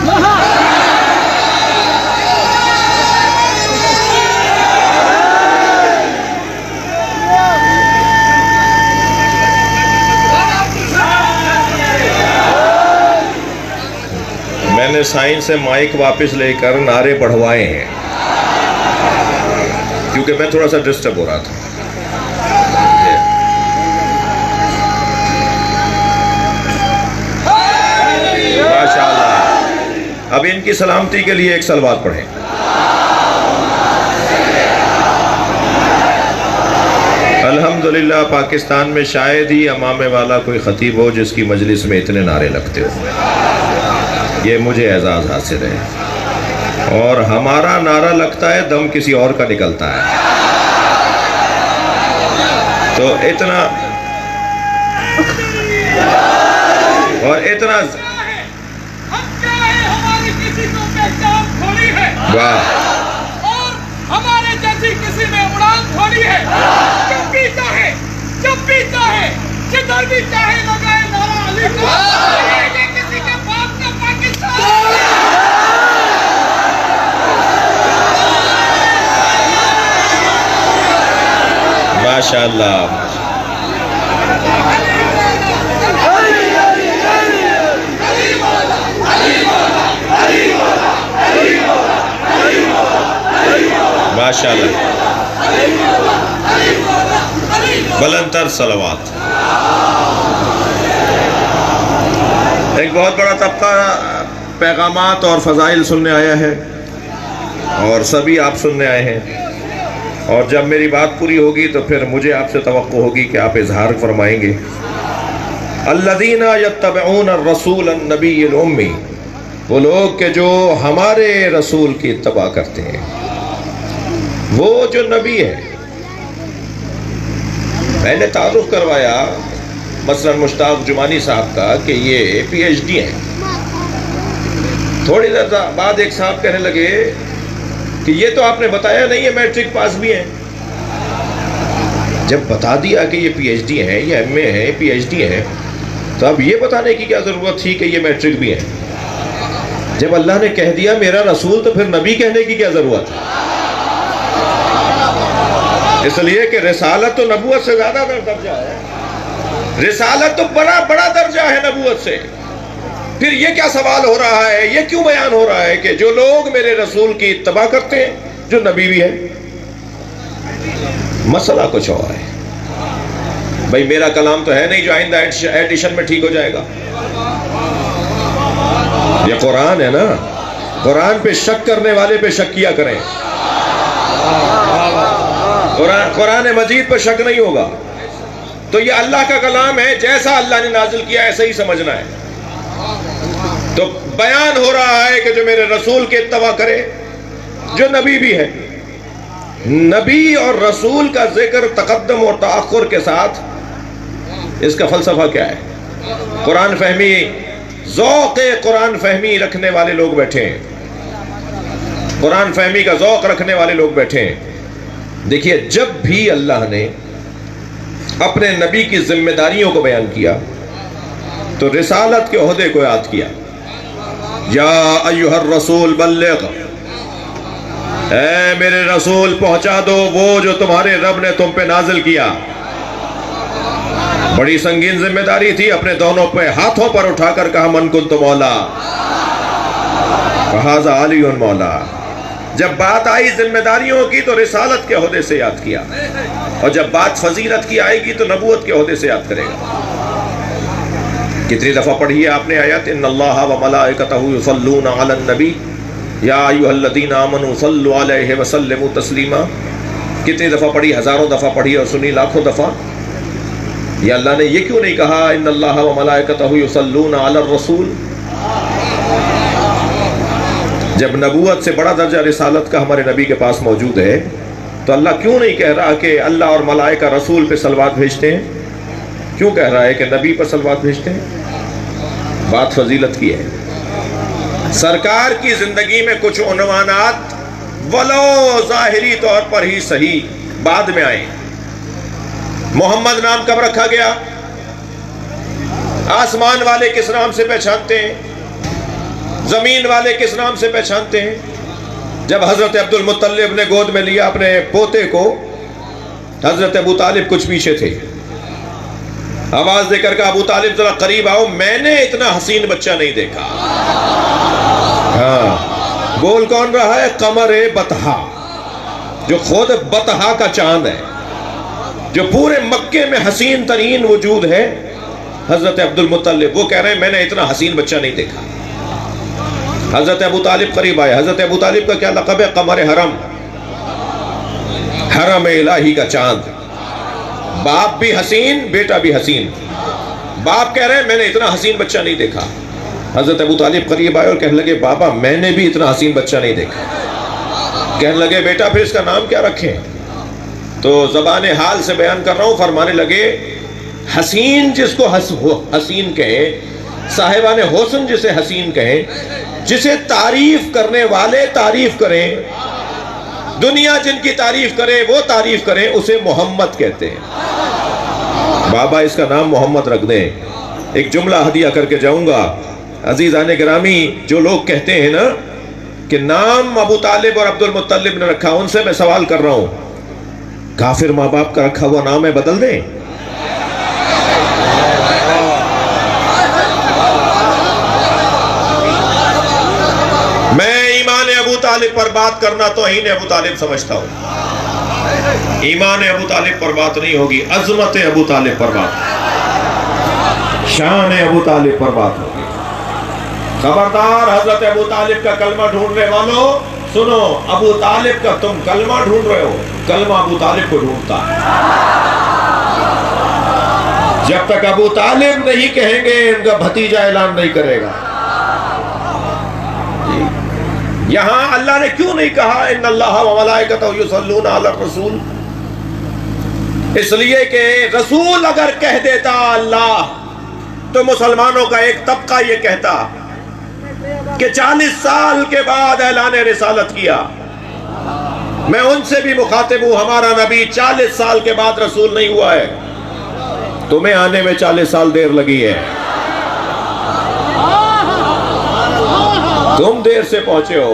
میں نے سائن سے مائک واپس لے کر نعرے بڑھوائے ہیں کیونکہ میں تھوڑا سا ڈسٹرب ہو رہا تھا. ماشاءاللہ. اب ان کی سلامتی کے لیے ایک صلوات پڑھیں. الحمدللہ پاکستان میں شاید ہی امامے والا کوئی خطیب ہو جس کی مجلس میں اتنے نعرے لگتے ہو. یہ مجھے اعزاز حاصل ہے. اور ہمارا نعرہ لگتا ہے دم کسی اور کا نکلتا ہے. تو اتنا اور اتنا واہ اور ہمارے جیسی کسی میں اڑان تھوڑی ہے. جب بھی چاہے جدھر بھی چاہے لگائے نعرہ علی کا. کسی کے باپ کا پاکستان. ماشاءاللہ. ماشاءاللہ. بلندتر صلوات. ایک بہت بڑا طبقہ پیغامات اور فضائل سننے آیا ہے اور سبھی آپ سننے آئے ہیں. اور جب میری بات پوری ہوگی تو پھر مجھے آپ سے توقع ہوگی کہ آپ اظہار فرمائیں گے. الذین یتبعون الرسول النبی الامی، وہ لوگ کہ جو ہمارے رسول کی اتباع کرتے ہیں. وہ جو نبی ہے، میں نے تعارف کروایا مثلا مشتاق جمانی صاحب کا کہ یہ پی ایچ ڈی ہیں. تھوڑی دیر بعد ایک صاحب کہنے لگے کہ یہ تو آپ نے بتایا نہیں ہے میٹرک پاس بھی ہیں. جب بتا دیا کہ یہ پی ایچ ڈی ہیں، یہ ایم اے ہیں، پی ایچ ڈی ہیں، تو اب یہ بتانے کی کیا ضرورت تھی کہ یہ میٹرک بھی ہیں؟ جب اللہ نے کہہ دیا میرا رسول تو پھر نبی کہنے کی کیا ضرورت ہے؟ اس لیے کہ رسالت تو نبوت سے زیادہ درجہ ہے. رسالت تو بڑا بڑا درجہ ہے نبوت سے. پھر یہ کیا سوال ہو رہا ہے, یہ کیوں بیان ہو رہا ہے کہ جو لوگ میرے رسول کی اتباع کرتے ہیں, جو نبی بھی ہے. مسئلہ کچھ اور ہے بھائی. میرا کلام تو ہے نہیں جو آئندہ ایڈیشن میں ٹھیک ہو جائے گا. یہ قرآن ہے نا. قرآن پہ شک کرنے والے پہ شک کیا کریں. قرآن مجید پہ شک نہیں ہوگا. تو یہ اللہ کا کلام ہے, جیسا اللہ نے نازل کیا ایسا ہی سمجھنا ہے. تو بیان ہو رہا ہے کہ جو میرے رسول کے اتباع کرے, جو نبی بھی ہے. نبی اور رسول کا ذکر تقدم اور تاخر کے ساتھ, اس کا فلسفہ کیا ہے؟ قرآن فہمی, ذوق قرآن فہمی رکھنے والے لوگ بیٹھے ہیں. قرآن فہمی کا ذوق رکھنے والے لوگ بیٹھے ہیں. دیکھیے, جب بھی اللہ نے اپنے نبی کی ذمہ داریوں کو بیان کیا تو رسالت کے عہدے کو یاد کیا. یا ایھا الرسول بلغ, اے میرے رسول پہنچا دو وہ جو تمہارے رب نے تم پہ نازل کیا. بڑی سنگین ذمہ داری تھی. اپنے دونوں پہ ہاتھوں پر اٹھا کر کہا من کنت مولا فھذا علی مولا. جب بات آئی ذمہ داریوں کی تو رسالت کے عہدے سے یاد کیا, اور جب بات فضیلت کی آئے گی تو نبوت کے عہدے سے یاد کرے گا. کتنی دفعہ پڑھی ہے آپ نے آیت, ان اللہ و ملائکتہ یصلون علی النبی یا ایھا الذین آمنوا صلوا علیہ وسلموا تسلیما. کتنی دفعہ پڑھی؟ ہزاروں دفعہ پڑھی اور سنی لاکھوں دفعہ. یا اللہ نے یہ کیوں نہیں کہا ان اللہ و ملائکتہ یصلون علی الرسول؟ جب نبوت سے بڑا درجہ رسالت کا ہمارے نبی کے پاس موجود ہے تو اللہ کیوں نہیں کہہ رہا کہ اللہ اور ملائکہ رسول پہ صلوات بھیجتے ہیں؟ کیوں کہہ رہا ہے کہ نبی پر صلوات بھیجتے ہیں؟ بات فضیلت کی ہے. سرکار کی زندگی میں کچھ عنوانات ولو ظاہری طور پر ہی صحیح بعد میں آئے. محمد نام کب رکھا گیا؟ آسمان والے کس نام سے پہچانتے ہیں؟ زمین والے کس نام سے پہچانتے ہیں؟ جب حضرت عبد المطلب نے گود میں لیا اپنے پوتے کو, حضرت ابو طالب کچھ پیچھے تھے. آواز دے کر کہا ابو طالب ذرا قریب آؤ, میں نے اتنا حسین بچہ نہیں دیکھا. ہاں, بول کون رہا ہے؟ قمر بطحا, جو خود بطحا کا چاند ہے, جو پورے مکے میں حسین ترین وجود ہے, حضرت عبد المطلب. وہ کہہ رہے ہیں میں نے اتنا حسین بچہ نہیں دیکھا. حضرت ابو طالب قریب آئے. حضرت ابو طالب کا کیا لقب ہے؟ قمر حرم, حرم الہی کا چاند. باپ بھی حسین, بیٹا بھی حسین. باپ کہہ رہے ہیں میں نے اتنا حسین بچہ نہیں دیکھا. حضرت ابو طالب قریب آئے اور کہنے لگے بابا میں نے بھی اتنا حسین بچہ نہیں دیکھا. کہنے لگے بیٹا پھر اس کا نام کیا رکھیں؟ تو زبان حال سے بیان کر رہا ہوں. فرمانے لگے حسین جس کو حسین کہیں, صاحبان حسن جسے حسین کہیں, جسے تعریف کرنے والے تعریف کریں, دنیا جن کی تعریف کرے وہ تعریف کریں, اسے محمد کہتے ہیں. بابا اس کا نام محمد رکھ دیں. ایک جملہ ہدیہ کر کے جاؤں گا. عزیزان گرامی, جو لوگ کہتے ہیں نا کہ نام ابو طالب اور عبد المطلب نے رکھا, ان سے میں سوال کر رہا ہوں, کافر ماں باپ کا رکھا ہوا نام ہے بدل دیں؟ میں ایمان ابو طالب پر بات کرنا توہین ابو طالب سمجھتا ہوں. ایمان ابو طالب پر بات نہیں ہوگی, عظمت ابو طالب پر بات, شان ابو طالب پر بات ہوگی. خبردار حضرت ابو طالب کا کلمہ ڈھونڈنے والوں سنو, ابو طالب کا تم کلمہ ڈھونڈ رہے ہو, کلمہ ابو طالب کو ڈھونڈتا ہے. جب تک ابو طالب نہیں کہیں گے ان کا بھتیجا اعلان نہیں کرے گا. یہاں اللہ نے کیوں نہیں کہا ان اللہ و ملائکتہ یصلون علی الرسول؟ اس لیے کہ رسول اگر کہہ دیتا اللہ تو مسلمانوں کا ایک طبقہ یہ کہتا کہ 40 سال کے بعد اعلان رسالت کیا. میں ان سے بھی مخاطب ہوں, ہمارا نبی 40 سال کے بعد رسول نہیں ہوا ہے, تمہیں آنے میں 40 سال دیر لگی ہے, تم دیر سے پہنچے ہو.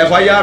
FIR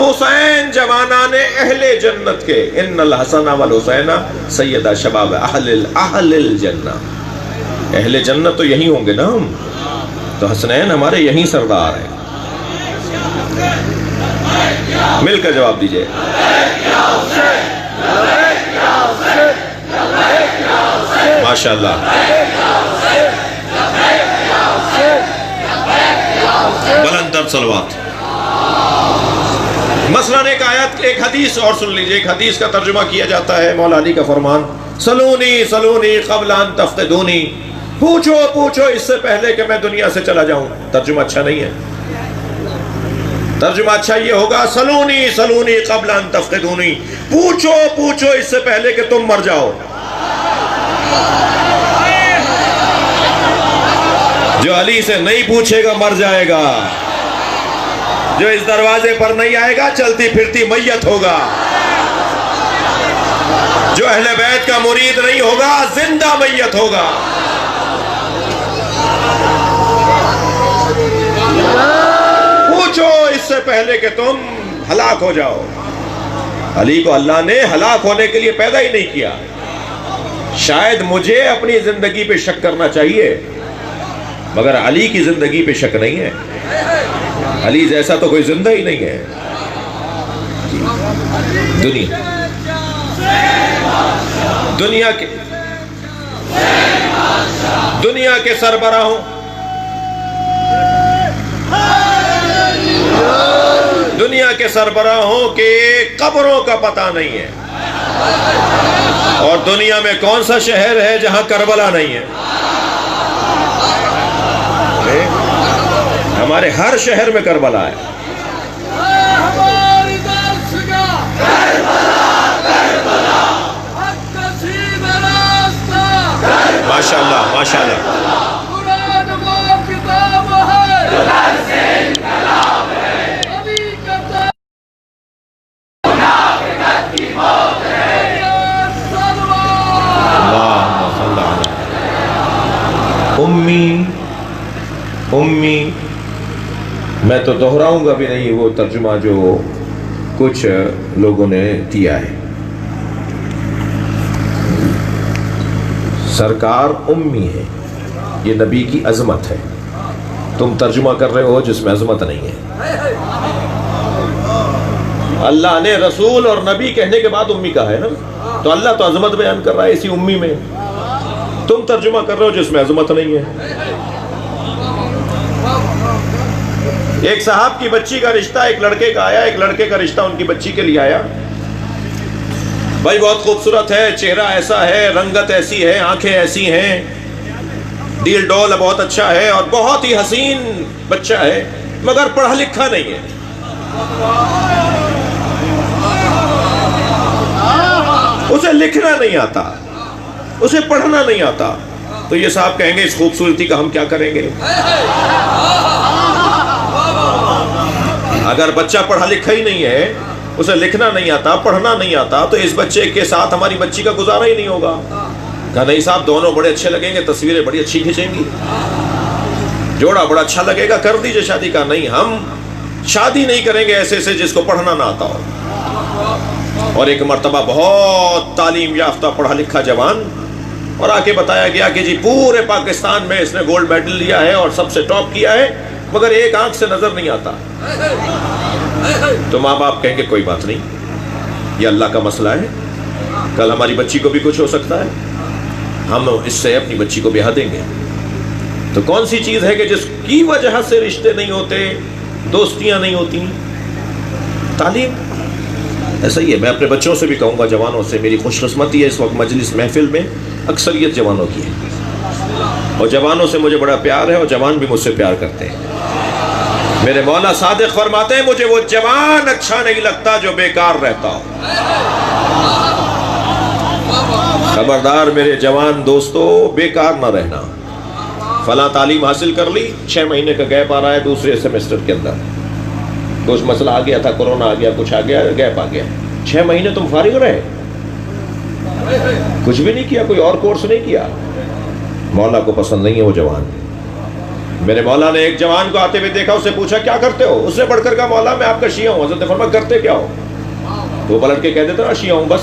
حسین جوانان اہل جنت کے، ان الحسن والحسین سیدہ شباب اہل الجنہ، اہل جنت تو یہی ہوں گے نا ہم، تو حسنین ہمارے یہی سردار ہیں. مل کر جواب دیجئے. ماشاءاللہ. بلند تر صلوات. مثلاً ایک آیت، ایک حدیث اور سن لیجئے. ایک حدیث کا ترجمہ کیا جاتا ہے، مولا علی کا فرمان، سلونی سلونی قبل ان تفتدونی، پوچھو پوچھو اس سے پہلے کہ میں دنیا سے چلا جاؤں. ترجمہ اچھا نہیں ہے. ترجمہ اچھا یہ ہوگا، سلونی سلونی قبل ان تفقدونی، پوچھو پوچھو اس سے پہلے کہ تم مر جاؤ. جو علی سے نہیں پوچھے گا مر جائے گا، جو اس دروازے پر نہیں آئے گا چلتی پھرتی میت ہوگا، جو اہل بیت کا مرید نہیں ہوگا زندہ میت ہوگا. پوچھو اس سے پہلے کہ تم ہلاک ہو جاؤ. علی کو اللہ نے ہلاک ہونے کے لیے پیدا ہی نہیں کیا. شاید مجھے اپنی زندگی پہ شک کرنا چاہیے، مگر علی کی زندگی پہ شک نہیں ہے. علی جیسا تو کوئی زندہ ہی نہیں ہے. دنیا کے سربراہوں، دنیا کے سربراہوں کے قبروں کا پتہ نہیں ہے. اور دنیا میں کون سا شہر ہے جہاں کربلا نہیں ہے؟ ہمارے ہر شہر میں کربلا ہے. ماشاءاللہ ماشاءاللہ. امی میں تو دہراؤں گا بھی نہیں وہ ترجمہ جو کچھ لوگوں نے دیا ہے. سرکار امی ہے، یہ نبی کی عظمت ہے. تم ترجمہ کر رہے ہو جس میں عظمت نہیں ہے. اللہ نے رسول اور نبی کہنے کے بعد امی کہا ہے نا، تو اللہ تو عظمت بیان کر رہا ہے اسی امی میں. تم ترجمہ کر رہے ہو جس میں عظمت نہیں ہے. ایک صاحب کی بچی کا رشتہ ایک لڑکے کا آیا، ایک لڑکے کا رشتہ ان کی بچی کے لیے آیا. بھائی بہت خوبصورت ہے، چہرہ ایسا ہے، رنگت ایسی ہے، آنکھیں ایسی ہیں، ڈیل ڈول بہت اچھا ہے اور بہت ہی حسین بچہ ہے، مگر پڑھا لکھا نہیں ہے. اسے لکھنا نہیں آتا، اسے پڑھنا نہیں آتا. تو یہ صاحب کہیں گے اس خوبصورتی کا ہم کیا کریں گے؟ اگر بچہ پڑھا لکھا ہی نہیں ہے، اسے لکھنا نہیں آتا، پڑھنا نہیں آتا، تو اس بچے کے ساتھ ہماری بچی کا گزارا ہی نہیں ہوگا. کہا نہیں صاحب دونوں بڑے اچھے لگیں گے، تصویریں بڑی اچھی کھینچیں گی، جوڑا بڑا اچھا لگے گا، کر دیجئے شادی. کا نہیں، ہم شادی نہیں کریں گے ایسے سے جس کو پڑھنا نہ آتا ہو. اور ایک مرتبہ بہت تعلیم یافتہ پڑھا لکھا جوان، اور آ کے بتایا گیا کہ جی پورے پاکستان میں اس نے گولڈ میڈل لیا ہے اور سب سے ٹاپ کیا ہے، مگر ایک آنکھ سے نظر نہیں آتا. تو ماں باپ کہیں گے کوئی بات نہیں، یہ اللہ کا مسئلہ ہے، کل ہماری بچی کو بھی کچھ ہو سکتا ہے، ہم اس سے اپنی بچی کو بیاہ دیں گے. تو کون سی چیز ہے کہ جس کی وجہ سے رشتے نہیں ہوتے، دوستیاں نہیں ہوتی؟ تعلیم. ایسا ہی ہے. میں اپنے بچوں سے بھی کہوں گا، جوانوں سے، میری خوش قسمتی ہے اس وقت مجلس محفل میں اکثریت جوانوں کی ہے، اور جوانوں سے مجھے بڑا پیار ہے، اور جوان بھی مجھ سے پیار کرتے ہیں. میرے مولا صادق فرماتے ہیں مجھے وہ جوان اچھا نہیں لگتا جو بیکار رہتا ہو. خبردار میرے جوان دوستو، بیکار نہ رہنا. فلاں تعلیم حاصل کر لی، 6 مہینے کا گیپ آ رہا ہے دوسرے سیمسٹر کے اندر، کچھ مسئلہ آ گیا تھا، کورونا آ گیا، کچھ آ گیا، گیپ آ گیا. 6 مہینے تم فارغ رہے، کچھ بھی نہیں کیا، کوئی اور کورس نہیں کیا. مولا کو پسند نہیں ہے وہ جوان. میرے مولا نے ایک جوان کو آتے ہوئے دیکھا، اسے پوچھا کیا کرتے ہو؟ اس نے بڑھ کر کہا مولا میں آپ کا شیعہ ہوں۔ حضرت نے فرمایا کرتے کیا ہو؟ وہ پلٹ کے کہہ دیتا نا شیعہ ہوں بس۔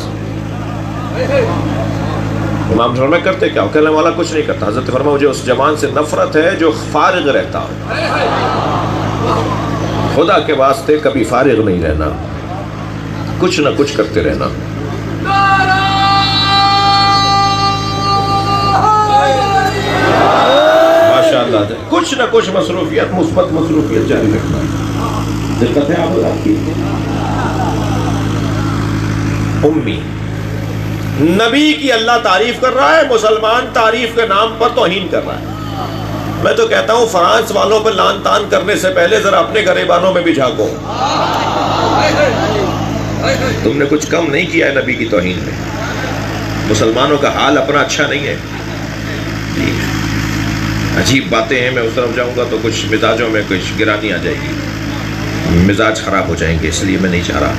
امام نے فرمایا کرتے کیا ہو؟ کہنے مولا کچھ نہیں کرتا۔ حضرت نے فرمایا مجھے اس جوان سے نفرت ہے جو فارغ رہتا ہو، خدا کے واسطے کبھی فارغ نہیں رہنا، کچھ نہ کچھ کرتے رہنا۔ ماشاءاللہ کچھ نہ کچھ مصروفیت، مثبت مصروفیت جاری رکھنا۔ دقت ہے آپ کی؟ امی نبی کی اللہ تعریف کر رہا ہے، مسلمان تعریف کے نام پر توہین کر رہا ہے۔ میں تو کہتا ہوں فرانس والوں پر لان تان کرنے سے پہلے ذرا اپنے گریبانوں میں بھی جھانکو، تم نے کچھ کم نہیں کیا ہے نبی کی توہین میں۔ مسلمانوں کا حال اپنا اچھا نہیں ہے جی، عجیب باتیں ہیں۔ میں اس طرف جاؤں گا تو کچھ مزاجوں میں کچھ گرانی آ جائے گی، مزاج خراب ہو جائیں گے، اس لیے میں نہیں چاہ رہا۔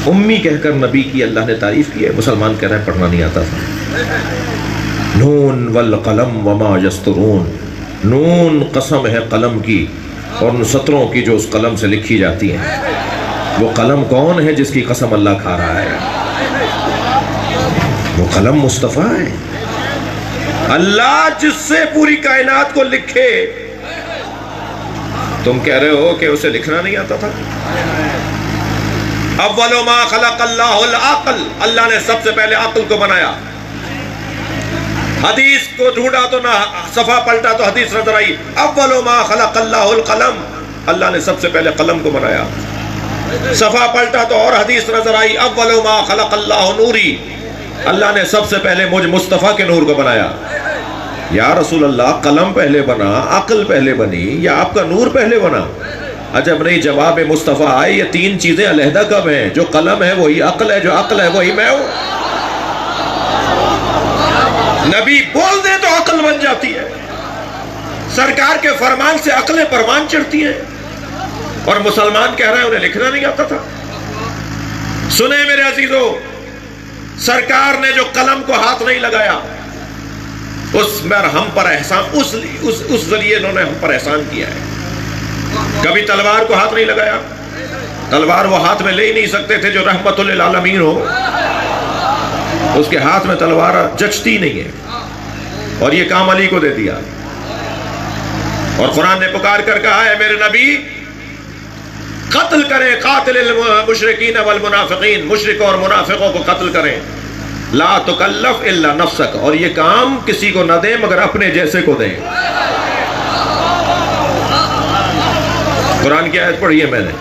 امی کہہ کر نبی کی اللہ نے تعریف کی ہے، مسلمان کہہ رہا ہے پڑھنا نہیں آتا تھا۔ نون والقلم وما یسطرون، نون قسم ہے قلم کی اور ان سطروں کی جو اس قلم سے لکھی جاتی ہیں۔ وہ قلم کون ہے جس کی قسم اللہ کھا رہا ہے؟ وہ قلم مصطفیٰ ہے، اللہ جس سے پوری کائنات کو لکھے۔ تم کہہ رہے ہو کہ اسے لکھنا نہیں آتا تھا؟ اول ما خلق اللہ العقل، اللہ نے سب سے پہلے عقل کو بنایا۔ حدیث کو ڈھونڈا تو نہ صفحہ پلٹا تو حدیث نظر آئی، اول ما خلق اللہ القلم، اللہ نے سب سے پہلے قلم کو بنایا۔ صفحہ پلٹا تو اور حدیث نظر آئی، اول ما خلق اللہ نوری، اللہ نے سب سے پہلے مجھ مصطفیٰ کے نور کو بنایا۔ یا رسول اللہ قلم پہلے بنا، عقل پہلے بنی، یا آپ کا نور پہلے بنا؟ عجب نہیں، جواب مصطفیٰ آئے یہ تین چیزیں علیحدہ کب ہیں؟ جو قلم ہے وہی عقل ہے، جو عقل ہے وہی میں ہوں۔ نبی بول دے تو عقل بن جاتی ہے، سرکار کے فرمان سے عقلیں پروان چڑھتی ہیں، اور مسلمان کہہ رہے ہیں انہیں لکھنا نہیں آتا تھا۔ سنیں میرے عزیزو، سرکار نے جو قلم کو ہاتھ نہیں لگایا، اس میں ہم پر احسان، اس ذریعے انہوں نے ہم پر احسان کیا ہے۔ کبھی تلوار کو ہاتھ نہیں لگایا، تلوار وہ ہاتھ میں لے ہی نہیں سکتے تھے جو رحمت للعالمین ہو، اس کے ہاتھ میں تلوار جچتی نہیں ہے، اور یہ کام علی کو دے دیا۔ اور قرآن نے پکار کر کہا ہے میرے نبی قتل کریں، قاتل المشرکین والمنافقین، مشرکوں اور منافقوں کو قتل کریں، لا تکلف الا نفسک، اور یہ کام کسی کو نہ دیں مگر اپنے جیسے کو دیں۔ قرآن کی آیت پڑھی ہے میں نے،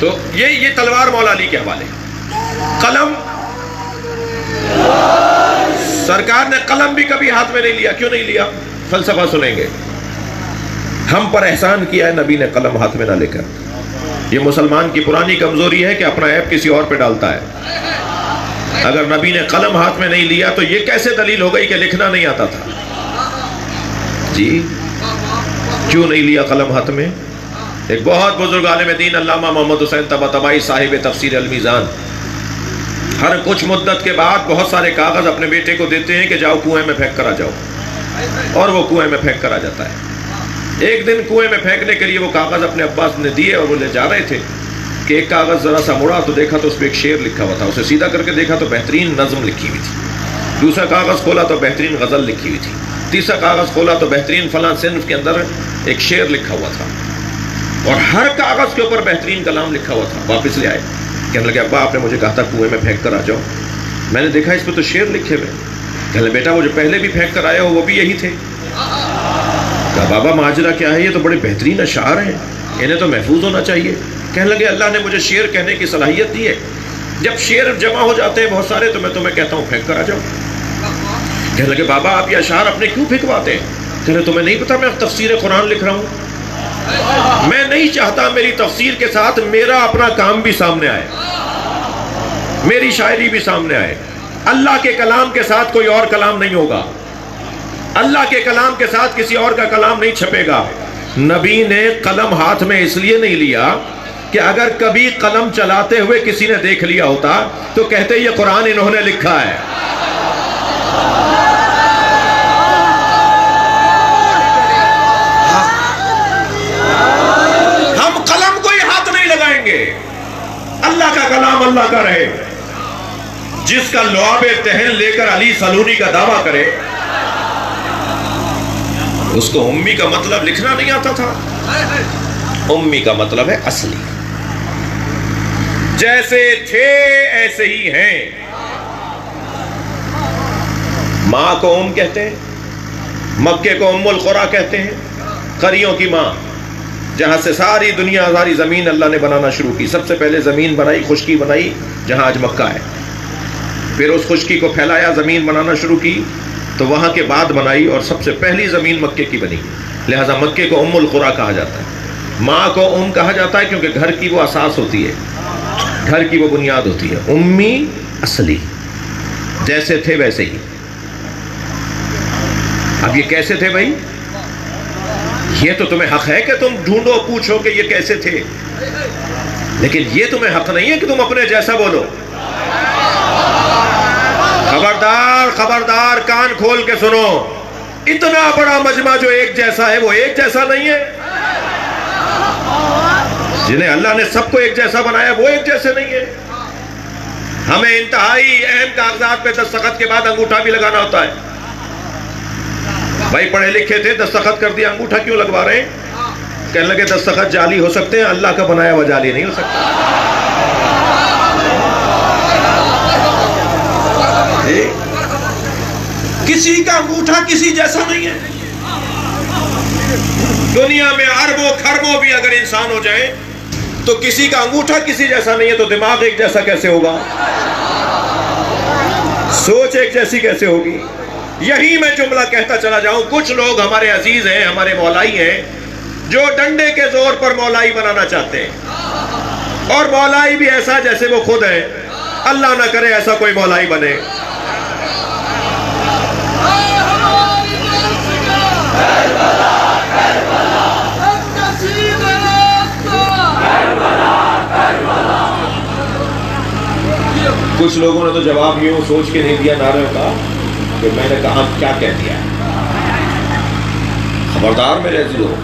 تو یہ تلوار مولا علی کے حوالے۔ قلم، سرکار نے قلم بھی کبھی ہاتھ میں نہیں لیا، کیوں نہیں لیا؟ فلسفہ سنیں گے۔ ہم پر احسان کیا ہے نبی نے قلم ہاتھ میں نہ لے کر۔ یہ مسلمان کی پرانی کمزوری ہے کہ اپنا عیب کسی اور پہ ڈالتا ہے۔ اگر نبی نے قلم ہاتھ میں نہیں لیا تو یہ کیسے دلیل ہو گئی کہ لکھنا نہیں آتا تھا؟ جی کیوں نہیں لیا قلم ہاتھ میں؟ ایک بہت بزرگ عالم دین علامہ محمد حسین طباطبائی صاحب تفسیر المیزان ہر کچھ مدت کے بعد بہت سارے کاغذ اپنے بیٹے کو دیتے ہیں کہ جاؤ کنویں میں پھینک کر آ جاؤ، اور وہ کنویں میں پھینک کر آ جاتا ہے۔ ایک دن کنویں میں پھینکنے کے لیے وہ کاغذ اپنے عباس نے دیے اور وہ لے جا رہے تھے کہ ایک کاغذ ذرا سا مڑا تو دیکھا تو اس پہ ایک شعر لکھا ہوا تھا، اسے سیدھا کر کے دیکھا تو بہترین نظم لکھی ہوئی تھی۔ دوسرا کاغذ کھولا تو بہترین غزل لکھی ہوئی تھی۔ تیسرا کاغذ کھولا تو بہترین فلاں صنف کے اندر ایک شعر لکھا ہوا تھا، اور ہر کاغذ کے اوپر بہترین کلام لکھا ہوا تھا۔ واپس لے آئے، کہنے لگے ابا آپ نے مجھے کہا تھا کنویں میں پھینک کر آ جاؤ، میں نے دیکھا اس پہ تو شعر لکھے ہوئے۔ کہنے لگے بیٹا وہ جو پہلے بھی پھینک کر آئے ہو وہ بھی یہی تھے۔ کہا بابا ماجرا کیا ہے؟ یہ تو بڑے بہترین اشعار ہیں، انہیں تو محفوظ ہونا چاہیے۔ کہنے لگے اللہ نے مجھے شعر کہنے کی صلاحیت دی ہے، جب شعر جمع ہو جاتے ہیں بہت سارے تو میں تمہیں کہتا ہوں پھینک کر آ جاؤ۔ کہنے لگے بابا آپ یہ اشعار اپنے کیوں پھینکواتے ہیں؟ کہنے لگے تمہیں نہیں پتا میں تفسیر قرآن لکھ رہا ہوں، میں نہیں چاہتا میری تفسیر کے ساتھ میرا اپنا کام بھی سامنے آئے، میری شاعری بھی سامنے آئے۔ اللہ کے کلام کے ساتھ کوئی اور کلام نہیں ہوگا، اللہ کے کلام کے ساتھ کسی اور کا کلام نہیں چھپے گا۔ نبی نے قلم ہاتھ میں اس لیے نہیں لیا کہ اگر کبھی قلم چلاتے ہوئے کسی نے دیکھ لیا ہوتا تو کہتے یہ قرآن انہوں نے لکھا ہے۔ اللہ کا رہے، جس کا لعاب تہن لے کر علی سلونی کا دعویٰ کرے، اس کو امی کا مطلب لکھنا نہیں آتا تھا۔ امی کا مطلب ہے اصلی، جیسے تھے ایسے ہی ہیں۔ ماں کو ام کہتے ہیں، مکے کو ام القریٰ کہتے ہیں، قریوں کی ماں، جہاں سے ساری دنیا ساری زمین اللہ نے بنانا شروع کی۔ سب سے پہلے زمین بنائی، خشکی بنائی جہاں آج مکہ ہے، پھر اس خشکی کو پھیلایا، زمین بنانا شروع کی تو وہاں کے بعد بنائی، اور سب سے پہلی زمین مکے کی بنی، لہٰذا مکے کو ام القریٰ کہا جاتا ہے۔ ماں کو ام کہا جاتا ہے کیونکہ گھر کی وہ اساس ہوتی ہے، گھر کی وہ بنیاد ہوتی ہے۔ امی اصلی، جیسے تھے ویسے ہی۔ اب یہ کیسے تھے بھائی؟ یہ تو تمہیں حق ہے کہ تم ڈھونڈو پوچھو کہ یہ کیسے تھے، لیکن یہ تمہیں حق نہیں ہے کہ تم اپنے جیسا بولو۔ خبردار خبردار، کان کھول کے سنو، اتنا بڑا مجمع جو ایک جیسا ہے وہ ایک جیسا نہیں ہے۔ جنہیں اللہ نے سب کو ایک جیسا بنایا وہ ایک جیسے نہیں ہے۔ ہمیں انتہائی اہم کاغذات پہ دستخط کے بعد انگوٹھا بھی لگانا ہوتا ہے۔ بھائی پڑھے لکھے تھے، دستخط کر دیا، انگوٹھا کیوں لگوا رہے ہیں؟ کہنے لگے دستخط جعلی ہو سکتے ہیں، اللہ کا بنایا ہوا جعلی نہیں ہو سکتا۔ کسی کا انگوٹھا کسی جیسا نہیں ہے۔ دنیا میں اربوں کھربوں بھی اگر انسان ہو جائیں تو کسی کا انگوٹھا کسی جیسا نہیں ہے، تو دماغ ایک جیسا کیسے ہوگا؟ سوچ ایک جیسی کیسے ہوگی؟ یہی میں جملہ کہتا چلا جاؤں، کچھ لوگ ہمارے عزیز ہیں، ہمارے مولائی ہیں، جو ڈنڈے کے زور پر مولائی بنانا چاہتے ہیں، اور مولائی بھی ایسا جیسے وہ خود ہے۔ اللہ نہ کرے ایسا کوئی مولائی بنے۔ کچھ لوگوں نے تو جواب یوں سوچ کے نہیں دیا نعرے کا کہ میں نے کہا کیا کہہ دیا۔ خبردار میرے عزیزو،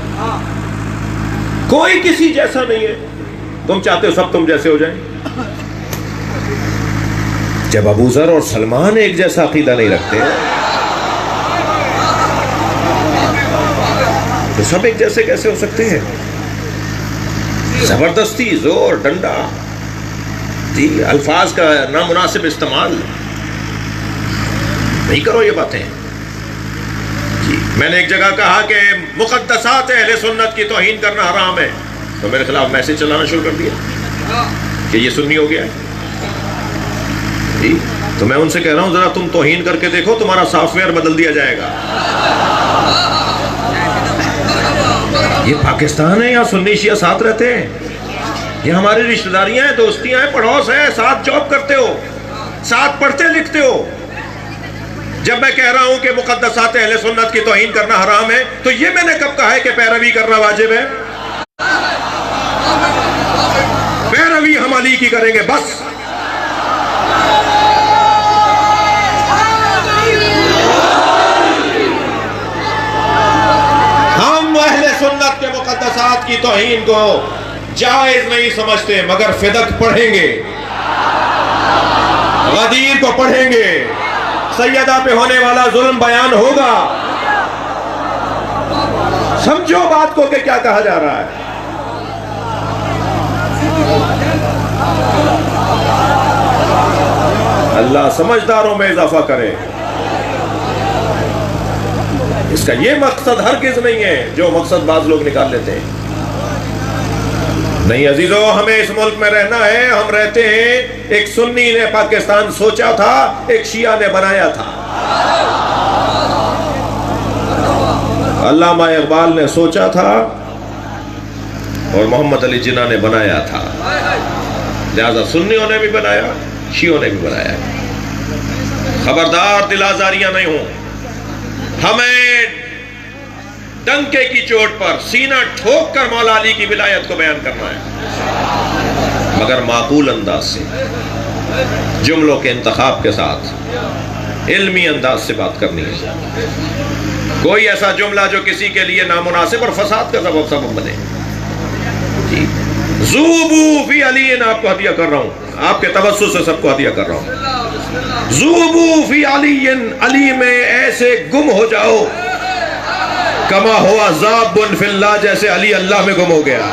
کوئی کسی جیسا نہیں ہے۔ تم چاہتے ہو سب تم جیسے ہو جائیں؟ جب ابو ذر اور سلمان ایک جیسا عقیدہ نہیں رکھتے تو سب ایک جیسے کیسے ہو سکتے ہیں؟ زبردستی، زور، ڈنڈا، جی الفاظ کا نامناسب استعمال نہیں کرو یہ باتیں۔ جی میں نے ایک جگہ کہا کہ مقدسات اہل سنت کی توہین کرنا حرام ہے، تو میرے خلاف میسج چلانا شروع کر دیا کہ یہ سنی ہو گیا ہے۔ جی تو میں ان سے کہہ رہا ہوں ذرا تم توہین کر کے دیکھو، تمہارا سافٹ ویئر بدل دیا جائے گا۔ یہ پاکستان ہے، یہاں سنی شیعہ ساتھ رہتے ہیں، یہ ہماری رشتہ داریاں ہیں، دوستیاں ہیں، پڑوس ہیں، ساتھ جاب کرتے ہو، ساتھ پڑھتے لکھتے ہو۔ جب میں کہہ رہا ہوں کہ مقدسات اہل سنت کی توہین کرنا حرام ہے، تو یہ میں نے کب کہا ہے کہ پیروی کرنا واجب ہے؟ پیروی ہم علی کی کریں گے بس۔ ہم اہل سنت کے مقدسات کی توہین کو جائز نہیں سمجھتے، مگر فدق پڑھیں گے، غدیر کو پڑھیں گے، سیدہ پہ ہونے والا ظلم بیان ہوگا۔ سمجھو بات کو کہ کیا کہا جا رہا ہے۔ اللہ سمجھداروں میں اضافہ کرے۔ اس کا یہ مقصد ہرگز نہیں ہے جو مقصد بعض لوگ نکال لیتے ہیں۔ نہیں عزیزو، ہمیں اس ملک میں رہنا ہے، ہم رہتے ہیں۔ ایک سنی نے پاکستان سوچا تھا، ایک شیعہ نے بنایا تھا۔ علامہ اقبال نے سوچا تھا اور محمد علی جناح نے بنایا تھا، لہذا سنیوں نے بھی بنایا، شیعوں نے بھی بنایا۔ خبردار دل آزاریاں نہیں ہوں، ہمیں ڈنکے کی چوٹ پر سینہ ٹھوک کر مولا علی کی ولایت کو بیان کرنا ہے، مگر معقول انداز سے، جملوں کے انتخاب کے ساتھ، علمی انداز سے بات کرنی ہے۔ کوئی ایسا جملہ جو کسی کے لیے نامناسب اور فساد کا سبب بنے۔ ذوبو فی علی، آپ کو ہدیہ کر رہا ہوں، آپ کے توسط سے سب کو ہدیہ کر رہا ہوں. ذوبو فی علی، علی میں ایسے گم ہو جاؤ کما ہوا ذاب فی اللہ، جیسے علی اللہ میں گم ہو گیا.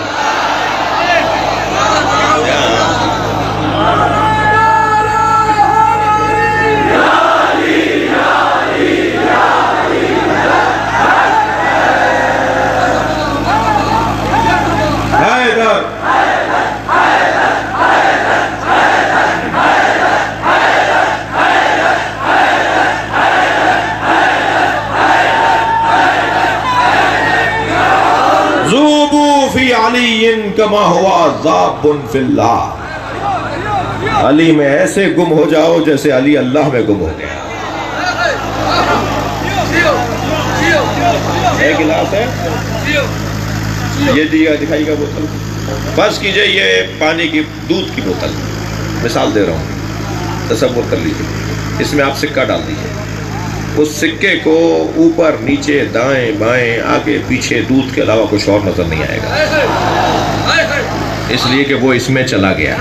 ذوبو فی علی کما ہوا ذاب فی اللہ، علی میں ایسے گم ہو جاؤ جیسے علی اللہ میں گم ہو گیا. ایک گلاس ہے یہ دکھائی گا بوتل، فرض کیجئے یہ پانی کی دودھ کی بوتل، مثال دے رہا ہوں، تصور کر لیجئے، اس میں آپ سکہ ڈال دیجئے، اس سکے کو اوپر نیچے دائیں بائیں آگے پیچھے دودھ کے علاوہ کچھ اور نظر نہیں آئے گا، اس لیے کہ وہ اس میں چلا گیا.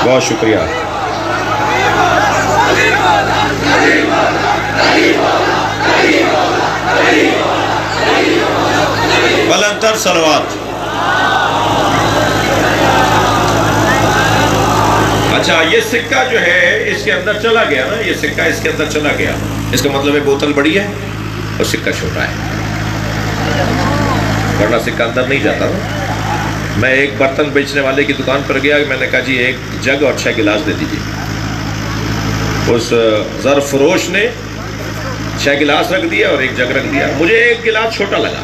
بہت شکریہ. بلندتر صلوات. اچھا یہ سکہ جو ہے اس کے اندر چلا گیا نا، یہ سکہ اس کے اندر چلا گیا، اس کا مطلب ہے بوتل بڑی ہے اور سکہ چھوٹا ہے، ورنہ سکہ اندر نہیں جاتا نا. میں ایک برتن بیچنے والے کی دکان پر گیا، میں نے کہا جی ایک جگ اور 6 گلاس دے دیجیے. اس ظرف فروش نے 6 گلاس رکھ دیا اور ایک جگ رکھ دیا. مجھے ایک گلاس چھوٹا لگا،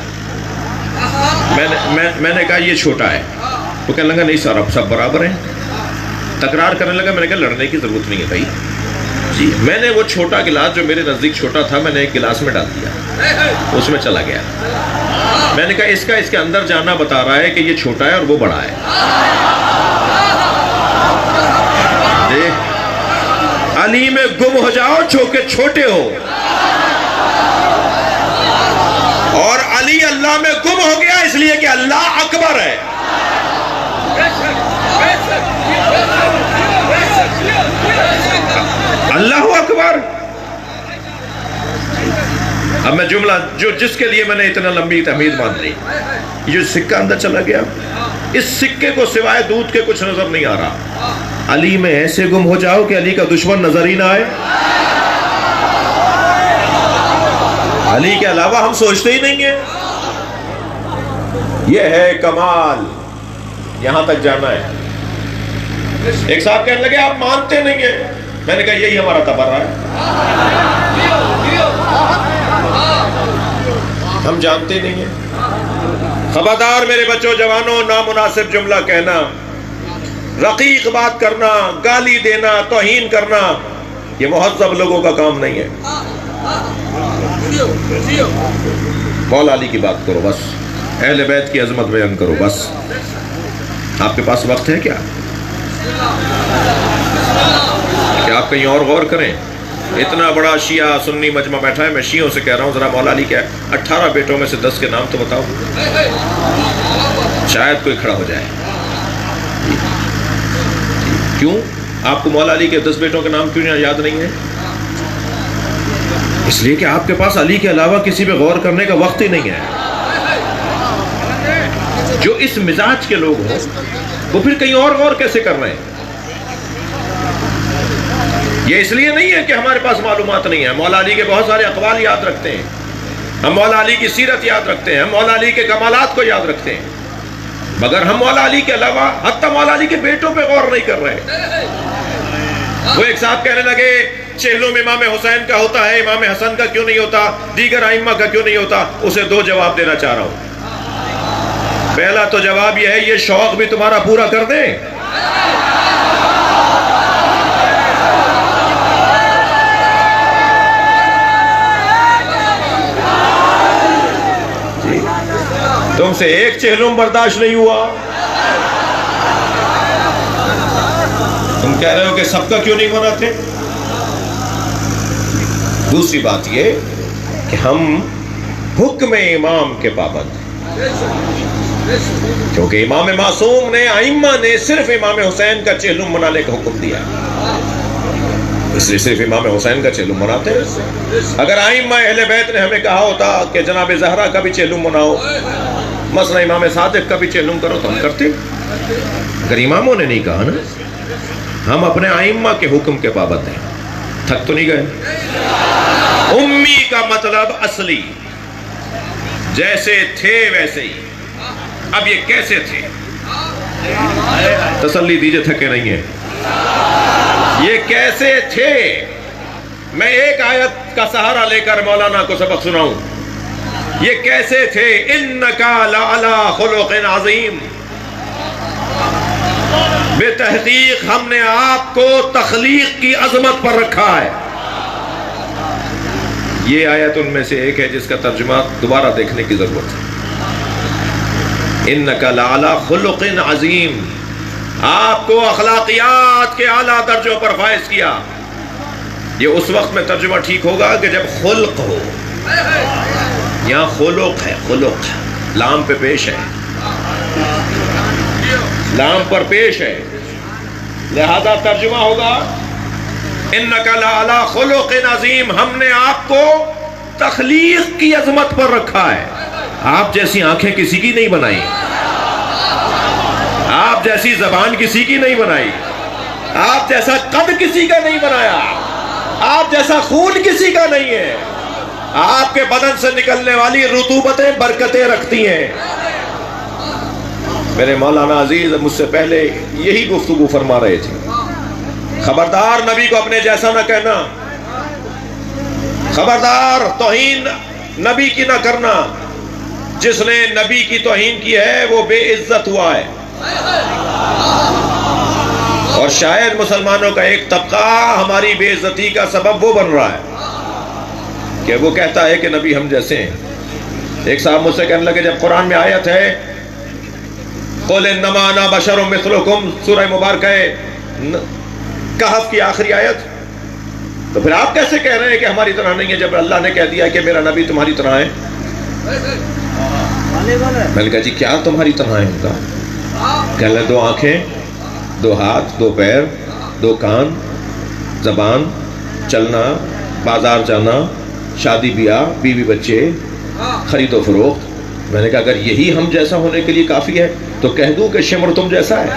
میں نے کہا یہ چھوٹا ہے. وہ کہنے لگا نہیں سر اب سب برابر ہیں. تکرار کرنے لگا. میں نے کہا لڑنے کی ضرورت نہیں ہے بھائی جی. میں نے وہ چھوٹا گلاس جو میرے نزدیک چھوٹا تھا میں نے ایک گلاس میں ڈال دیا، اس میں چلا گیا. میں نے کہا اس کے اندر جانا بتا رہا ہے کہ یہ چھوٹا ہے اور وہ بڑا ہے. علی میں گم ہو جاؤ چونکہ چھوٹے ہو، اور علی اللہ میں گم ہو گیا اس لیے کہ اللہ اکبر ہے. اللہ اکبر. اب میں جملہ جس کے لیے میں نے اتنا لمبی تحمید مان لی، یہ سکہ اندر چلا گیا، اس سکے کو سوائے دودھ کے کچھ نظر نہیں آ رہا. علی میں ایسے گم ہو جاؤ کہ علی کا دشمن نظر ہی نہ آئے. علی کے علاوہ ہم سوچتے ہی نہیں ہیں. یہ ہے کمال، یہاں تک جانا ہے. ایک صاحب کہنے لگے آپ مانتے نہیں ہیں. میں نے کہا یہی ہمارا تبرہ ہے، ہم جانتے نہیں ہیں. خبردار میرے بچوں جوانوں، نامناسب جملہ کہنا، رقیق بات کرنا، گالی دینا، توہین کرنا، یہ مہذب لوگوں کا کام نہیں ہے. مولا علی کی بات کرو بس، اہل بیت کی عظمت بیان کرو بس. آپ کے پاس وقت ہے کیا کہ آپ کہیں اور غور کریں؟ اتنا بڑا شیعہ سنی مجمع بیٹھا ہے. میں شیعوں سے کہہ رہا ہوں ذرا مولا علی کے 18 بیٹوں میں سے 10 کے نام تو بتاؤ، شاید کوئی کھڑا ہو جائے. کیوں آپ کو مولا علی کے 10 بیٹوں کے نام کیوں یاد نہیں ہے؟ اس لیے کہ آپ کے پاس علی کے علاوہ کسی پہ غور کرنے کا وقت ہی نہیں ہے. جو اس مزاج کے لوگ ہوں وہ پھر کہیں اور غور کیسے کر رہے ہیں؟ یہ اس لیے نہیں ہے کہ ہمارے پاس معلومات نہیں ہے. مولا علی کے بہت سارے اقوال یاد رکھتے ہیں، ہم مولا علی کی سیرت یاد رکھتے ہیں، ہم مولا علی کے کمالات کو یاد رکھتے ہیں، مگر ہم مولا علی کے علاوہ حتیٰ مولا علی کے بیٹوں پہ غور نہیں کر رہے. وہ ایک صاحب کہنے لگے چہلم امام حسین کا ہوتا ہے، امام حسن کا کیوں نہیں ہوتا، دیگر ائمہ کا کیوں نہیں ہوتا؟ اسے 2 جواب دینا چاہ رہا ہوں. پہلا تو جواب یہ ہے یہ شوق بھی تمہارا پورا کر دیں. تم سے ایک چہلم برداشت نہیں ہوا، تم کہہ رہے ہو کہ سب کا کیوں نہیں مناتے؟ دوسری بات یہ کہ ہم حکم امام کے پابند ہیں. کیونکہ امام معصوم نے ائمہ نے صرف امام حسین کا چہلم منانے کا حکم دیا، اس لیے صرف امام حسین کا چہلم مناتے ہیں۔ اگر ائمہ اہل بیت نے ہمیں کہا ہوتا کہ جناب زہرا کا بھی چہلم مناؤ، مثلا امام صادق کا بھی چہلم کرو، تو ہم کرتے۔ اگر اماموں نے نہیں کہا نا، ہم اپنے ائمہ کے حکم کے پابند ہیں، تھک تو نہیں گئے۔ امی کا مطلب اصلی، جیسے تھے ویسے ہی۔ اب یہ کیسے تھے؟ تسلی دیجئے، تھکے نہیں ہیں۔ یہ کیسے تھے؟ میں ایک آیت کا سہارا لے کر مولانا کو سبق سناؤں۔ یہ کیسے تھے؟ انکا لعلی خلق عظیم، بے تحقیق ہم نے آپ کو تخلیق کی عظمت پر رکھا ہے۔ یہ آیت ان میں سے ایک ہے جس کا ترجمہ دوبارہ دیکھنے کی ضرورت ہے۔ انکا لعلی خلق عظیم، آپ کو اخلاقیات کے اعلیٰ درجوں پر فائز کیا۔ یہ اس وقت میں ترجمہ ٹھیک ہوگا کہ جب خلق ہو، یہاں خلق ہے، خلق لام پہ پیش ہے، لام پر پیش ہے، لہذا ترجمہ ہوگا انکا لعلی خلق عظیم، ہم نے آپ کو تخلیق کی عظمت پر رکھا ہے۔ آپ جیسی آنکھیں کسی کی نہیں بنائی، آپ جیسی زبان کسی کی نہیں بنائی، آپ جیسا قد کسی کا نہیں بنایا، آپ جیسا خون کسی کا نہیں ہے۔ آپ کے بدن سے نکلنے والی رطوبتیں برکتیں رکھتی ہیں۔ میرے مولانا عزیز مجھ سے پہلے یہی گفتگو فرما رہے تھے، خبردار نبی کو اپنے جیسا نہ کہنا، خبردار توہین نبی کی نہ کرنا، جس نے نبی کی توہین کی ہے وہ بے عزت ہوا ہے۔ اور شاید مسلمانوں کا ایک طبقہ ہماری بے عزتی کا سبب وہ بن رہا ہے کہ وہ کہتا ہے کہ نبی ہم جیسے ہیں۔ ایک صاحب مجھ سے کہنے لگے جب قرآن میں آیت ہے قُلْ إِنَّمَا أَنَا بَشَرٌ مِثْلُكُمْ، سورہ مبارکہ کہف کی آخری آیت، تو پھر آپ کیسے کہہ رہے ہیں کہ ہماری طرح نہیں ہے جب اللہ نے کہہ دیا کہ میرا نبی تمہاری طرح ہے؟ میں نے کہا جی کیا تمہاری طرح ہے ان کا؟ کہنے لگے دو آنکھیں، دو ہاتھ، دو پیر، دو کان، زبان، چلنا، بازار جانا، شادی بیاہ، بیوی بچے، خرید و فروخت۔ میں نے کہا اگر یہی ہم جیسا ہونے کے لیے کافی ہے تو کہہ دوں کہ شمر تم جیسا ہے۔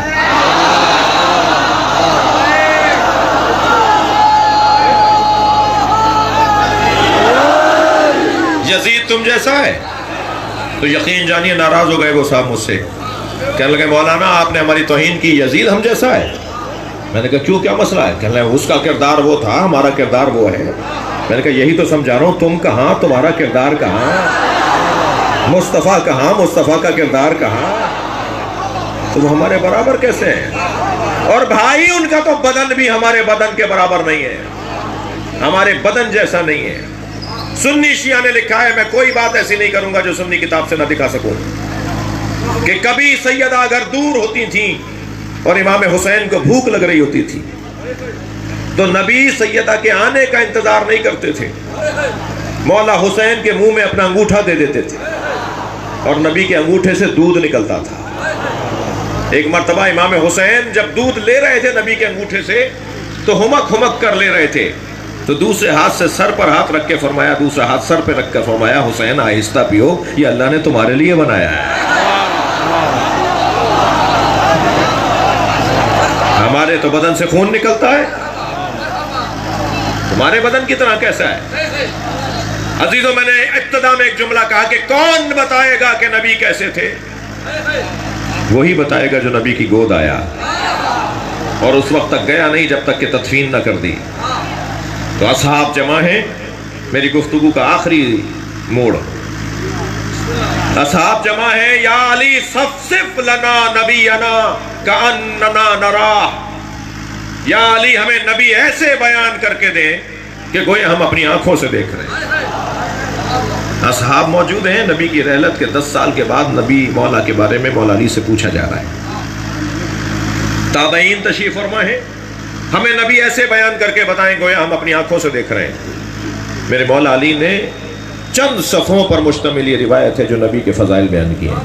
یزید تم جیسا ہے، تو یقین جانیے ناراض ہو گئے وہ صاحب مجھ سے، کہنے لگے مولانا آپ نے ہماری توہین کی، یزید ہم جیسا ہے۔ میں نے کہا کیوں، کیا مسئلہ ہے؟ کہنے لگے اس کا کردار وہ تھا، ہمارا کردار وہ ہے۔ میں نے کہا یہی تو سمجھا رہا ہوں، تم کہاں، تمہارا کردار کہاں، مصطفیٰ کہاں، مصطفیٰ کا کردار کہاں، تم ہمارے برابر کیسے ہیں؟ اور بھائی ان کا تو بدن بھی ہمارے بدن کے برابر نہیں ہے، ہمارے بدن جیسا نہیں ہے۔ سنی شیعہ نے لکھا ہے، میں کوئی بات ایسی نہیں کروں گا جو سنی کتاب سے نہ دکھا سکوں، کہ کبھی سیدہ اگر دور ہوتی تھیں اور امام حسین کو بھوک لگ رہی ہوتی تھی تو نبی سیدہ کے آنے کا انتظار نہیں کرتے تھے، مولا حسین کے منہ میں اپنا انگوٹھا دے دیتے تھے اور نبی کے انگوٹھے سے دودھ نکلتا تھا۔ ایک مرتبہ امام حسین جب دودھ لے رہے تھے نبی کے انگوٹھے سے تو ہمک ہمک کر لے رہے تھے، تو دوسرے ہاتھ سے سر پر ہاتھ رکھ کے فرمایا، دوسرا ہاتھ سر پہ رکھ کر فرمایا حسین آہستہ پیو، یہ اللہ نے تمہارے لیے بنایا ہے۔ ہمارے تو بدن سے خون نکلتا ہے، تمہارے بدن کی طرح کیسا ہے؟ عزیزوں میں نے ابتدا میں ایک جملہ کہا کہ کون بتائے گا کہ نبی کیسے تھے؟ وہی بتائے گا جو نبی کی گود آیا اور اس وقت تک گیا نہیں جب تک کہ تدفین نہ کر دی۔ تو اصحاب جمع ہیں، میری گفتگو کا آخری موڑ، اصحاب جمع ہیں، یا علی صف لنا نبینا کأننا نراہ، یا علی ہمیں نبی ایسے بیان کر کے دیں کہ گویا ہم اپنی آنکھوں سے دیکھ رہے ہیں۔ اصحاب موجود ہیں، نبی کی رحلت کے 10 سال کے بعد نبی مولا کے بارے میں مولا علی سے پوچھا جا رہا ہے۔ تابعین تشریف فرما ہے، ہمیں نبی ایسے بیان کر کے بتائیں گویا ہم اپنی آنکھوں سے دیکھ رہے ہیں۔ میرے مولا علی نے چند صفحوں پر مشتمل یہ روایت ہے جو نبی کے فضائل بیان کی ہیں۔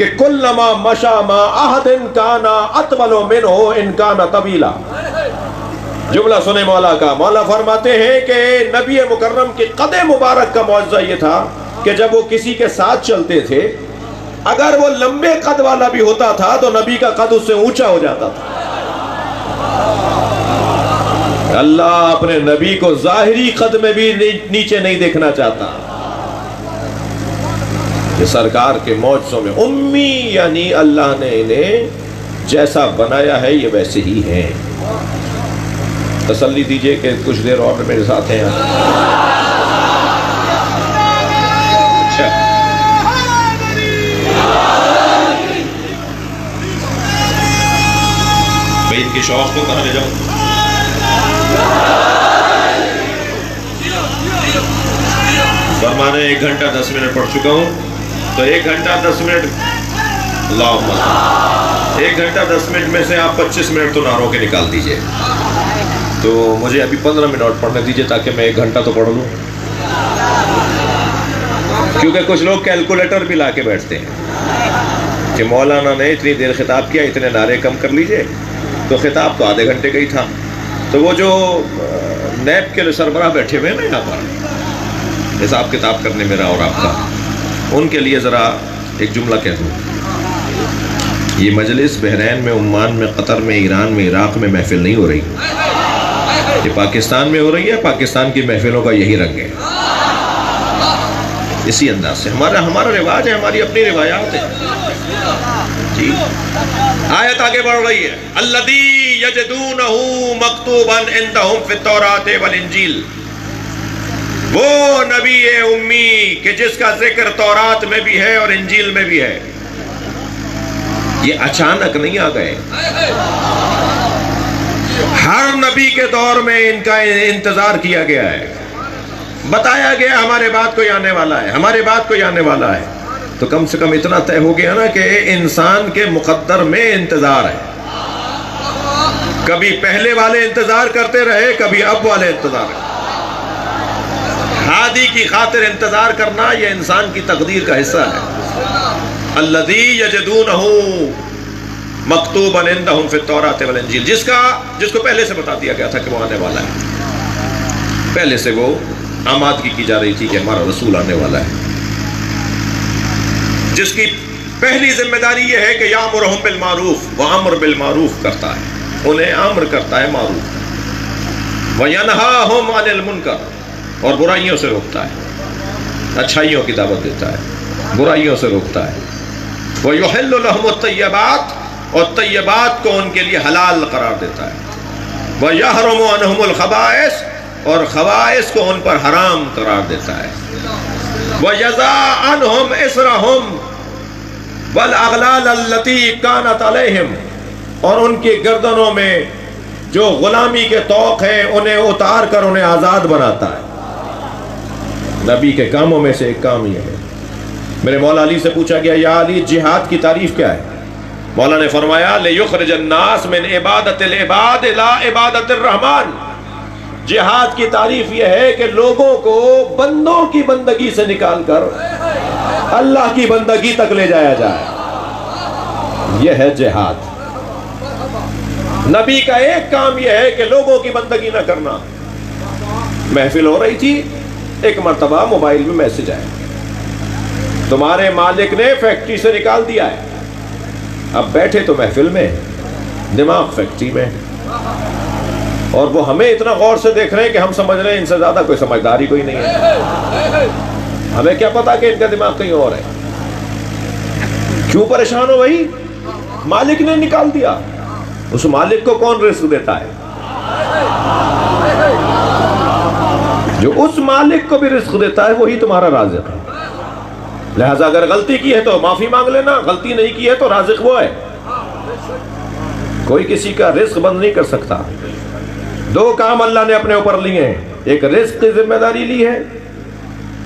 کہ کلما مشا ما احد کانا اطول منہ ان کانا طویلا. جملہ سنے مولا کا. مولا فرماتے ہیں کہ نبی مکرم کے قد مبارک کا معجزہ یہ تھا کہ جب وہ کسی کے ساتھ چلتے تھے اگر وہ لمبے قد والا بھی ہوتا تھا تو نبی کا قد اس سے اونچا ہو جاتا تھا. اللہ اپنے نبی کو ظاہری قد میں بھی نیچے نہیں دیکھنا چاہتا. کہ سرکار کے معجزوں میں امی یعنی اللہ نے انہیں جیسا بنایا ہے یہ ویسے ہی ہیں. تسلی دیجئے کہ کچھ دیر اور میرے ساتھ ہیں. اچھا میں ان کی شوق کو کہاں لے جاؤں؟ فرمانے 1 گھنٹہ 10 منٹ پڑھ چکا ہوں تو 1 گھنٹہ 10 منٹ اللہم 1 گھنٹہ 10 منٹ میں سے آپ 25 منٹ تو نعروں کے نکال دیجئے. تو مجھے ابھی 15 منٹ پڑھنے دیجئے تاکہ میں 1 گھنٹہ تو پڑھ لوں. کیونکہ کچھ لوگ کیلکولیٹر بھی لا کے بیٹھتے ہیں کہ مولانا نے اتنی دیر خطاب کیا اتنے نعرے کم کر لیجئے. تو خطاب تو آدھے گھنٹے کا ہی تھا. تو وہ جو نیب کے سربراہ بیٹھے ہوئے ہیں نا یہاں پر حساب کتاب کرنے میرا اور آپ کا, ان کے لیے ذرا ایک جملہ کہہ دوں. یہ مجلس بحرین میں, عمان میں, قطر میں, ایران میں, عراق میں محفل نہیں ہو رہی. یہ پاکستان میں ہو رہی ہے. پاکستان کی محفلوں کا یہی رنگ ہے. اسی انداز سے ہمارا رواج ہے, ہماری اپنی روایات ہیں. جی آیت آگے بڑھ رہی ہے. الذی یجدونہ مکتوبا عندہم فی التوراۃ والانجیل. وہ نبی امی کہ جس کا ذکر تورات میں بھی ہے اور انجیل میں بھی ہے. یہ اچانک نہیں آ گئے. ہر نبی کے دور میں ان کا انتظار کیا گیا ہے. بتایا گیا ہمارے بعد کوئی آنے والا ہے, ہمارے بعد کوئی آنے والا ہے. تو کم سے کم اتنا طے ہو گیا نا کہ انسان کے مقدر میں انتظار ہے. کبھی پہلے والے انتظار کرتے رہے, کبھی اب والے انتظار ہے. ہادی کی خاطر انتظار کرنا یہ انسان کی تقدیر کا حصہ ہے. الذی یجدونہ مکتوبا عندہم فی التوراۃ والانجیل. جس کو پہلے سے بتا دیا گیا تھا کہ وہ آنے والا ہے. پہلے سے وہ آمادگی کی جا رہی تھی کہ ہمارا رسول آنے والا ہے. جس کی پہلی ذمہ داری یہ ہے کہ یامرہم بالمعروف, وہ امر بالمعروف کرتا ہے, انہیں امر کرتا ہے معروف, وینہاہم عن المنکر, اور برائیوں سے روکتا ہے. اچھائیوں کی دعوت دیتا ہے, برائیوں سے روکتا ہے. وَيُحِلُّ لَهُمُ الطَّيِّبَاتِ, اور طیبات کو ان کے لیے حلال قرار دیتا ہے. وَيَحْرُمُ عَنْهُمُ الْخَبَائِثَ, اور خبائث کو ان پر حرام قرار دیتا ہے. وَيَضَعُ عَنْهُمْ إِصْرَهُمْ وَالْأَغْلَالَ الَّتِي كَانَتْ عَلَيْهِمْ, اور ان کی گردنوں میں جو غلامی کے طوق ہیں انہیں اتار کر انہیں آزاد بناتا ہے. نبی کے کاموں میں سے ایک کام یہ ہے. میرے مولا علی سے پوچھا گیا, یا علی جہاد کی تعریف کیا ہے؟ مولا نے فرمایا لِيُخْرِجَ النَّاسَ مِنْ عِبَادَةِ الْعِبَادِ إِلَىٰ عِبَادَةِ الرَّحْمَانِ. جہاد کی تعریف یہ ہے کہ لوگوں کو بندوں کی بندگی سے نکال کر اللہ کی بندگی تک لے جایا جائے. یہ ہے جہاد. نبی کا ایک کام یہ ہے کہ لوگوں کی بندگی نہ کرنا. محفل ہو رہی تھی, ایک مرتبہ موبائل میں میسج آیا, تمہارے مالک نے فیکٹری سے نکال دیا ہے. اب بیٹھے تو محفل میں, دماغ فیکٹری میں, اور وہ ہمیں اتنا غور سے دیکھ رہے ہیں کہ ہم سمجھ رہے ہیں ان سے زیادہ کوئی سمجھداری کوئی نہیں ہے. ہمیں کیا پتا کہ ان کا دماغ کہیں اور ہے. کیوں پریشان ہو بھائی؟ مالک نے نکال دیا. اس مالک کو کون رزق دیتا ہے؟ جو اس مالک کو بھی رزق دیتا ہے وہی تمہارا رازق ہے. لہذا اگر غلطی کی ہے تو معافی مانگ لینا, غلطی نہیں کی ہے تو رازق وہ ہے. کوئی کسی کا رزق بند نہیں کر سکتا. 2 کام اللہ نے اپنے اوپر لیے ہیں. ایک رزق کی ذمہ داری لی ہے,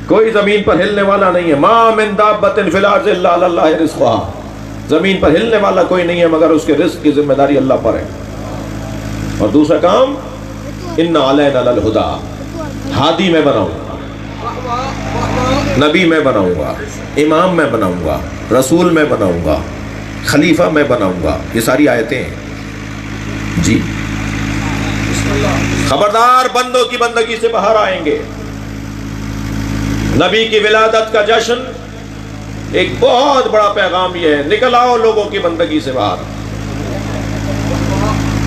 کوئی زمین پر ہلنے والا نہیں ہے. ما من دابۃ فی الارض الا علی اللہ رزقها. زمین پر ہلنے والا کوئی نہیں ہے مگر اس کے رزق کی ذمہ داری اللہ پر ہے. اور دوسرا کام, ان علینا للہدی, ہادی میں بناؤں. نبی میں بناؤں گا، امام میں بناؤں گا، رسول میں بناؤں گا، خلیفہ میں بناؤں گا. یہ ساری آیتیں ہیں جی. خبردار بندوں کی بندگی سے باہر آئیں گے. نبی کی ولادت کا جشن ایک بہت بڑا پیغام یہ ہے، نکل آؤ لوگوں کی بندگی سے باہر.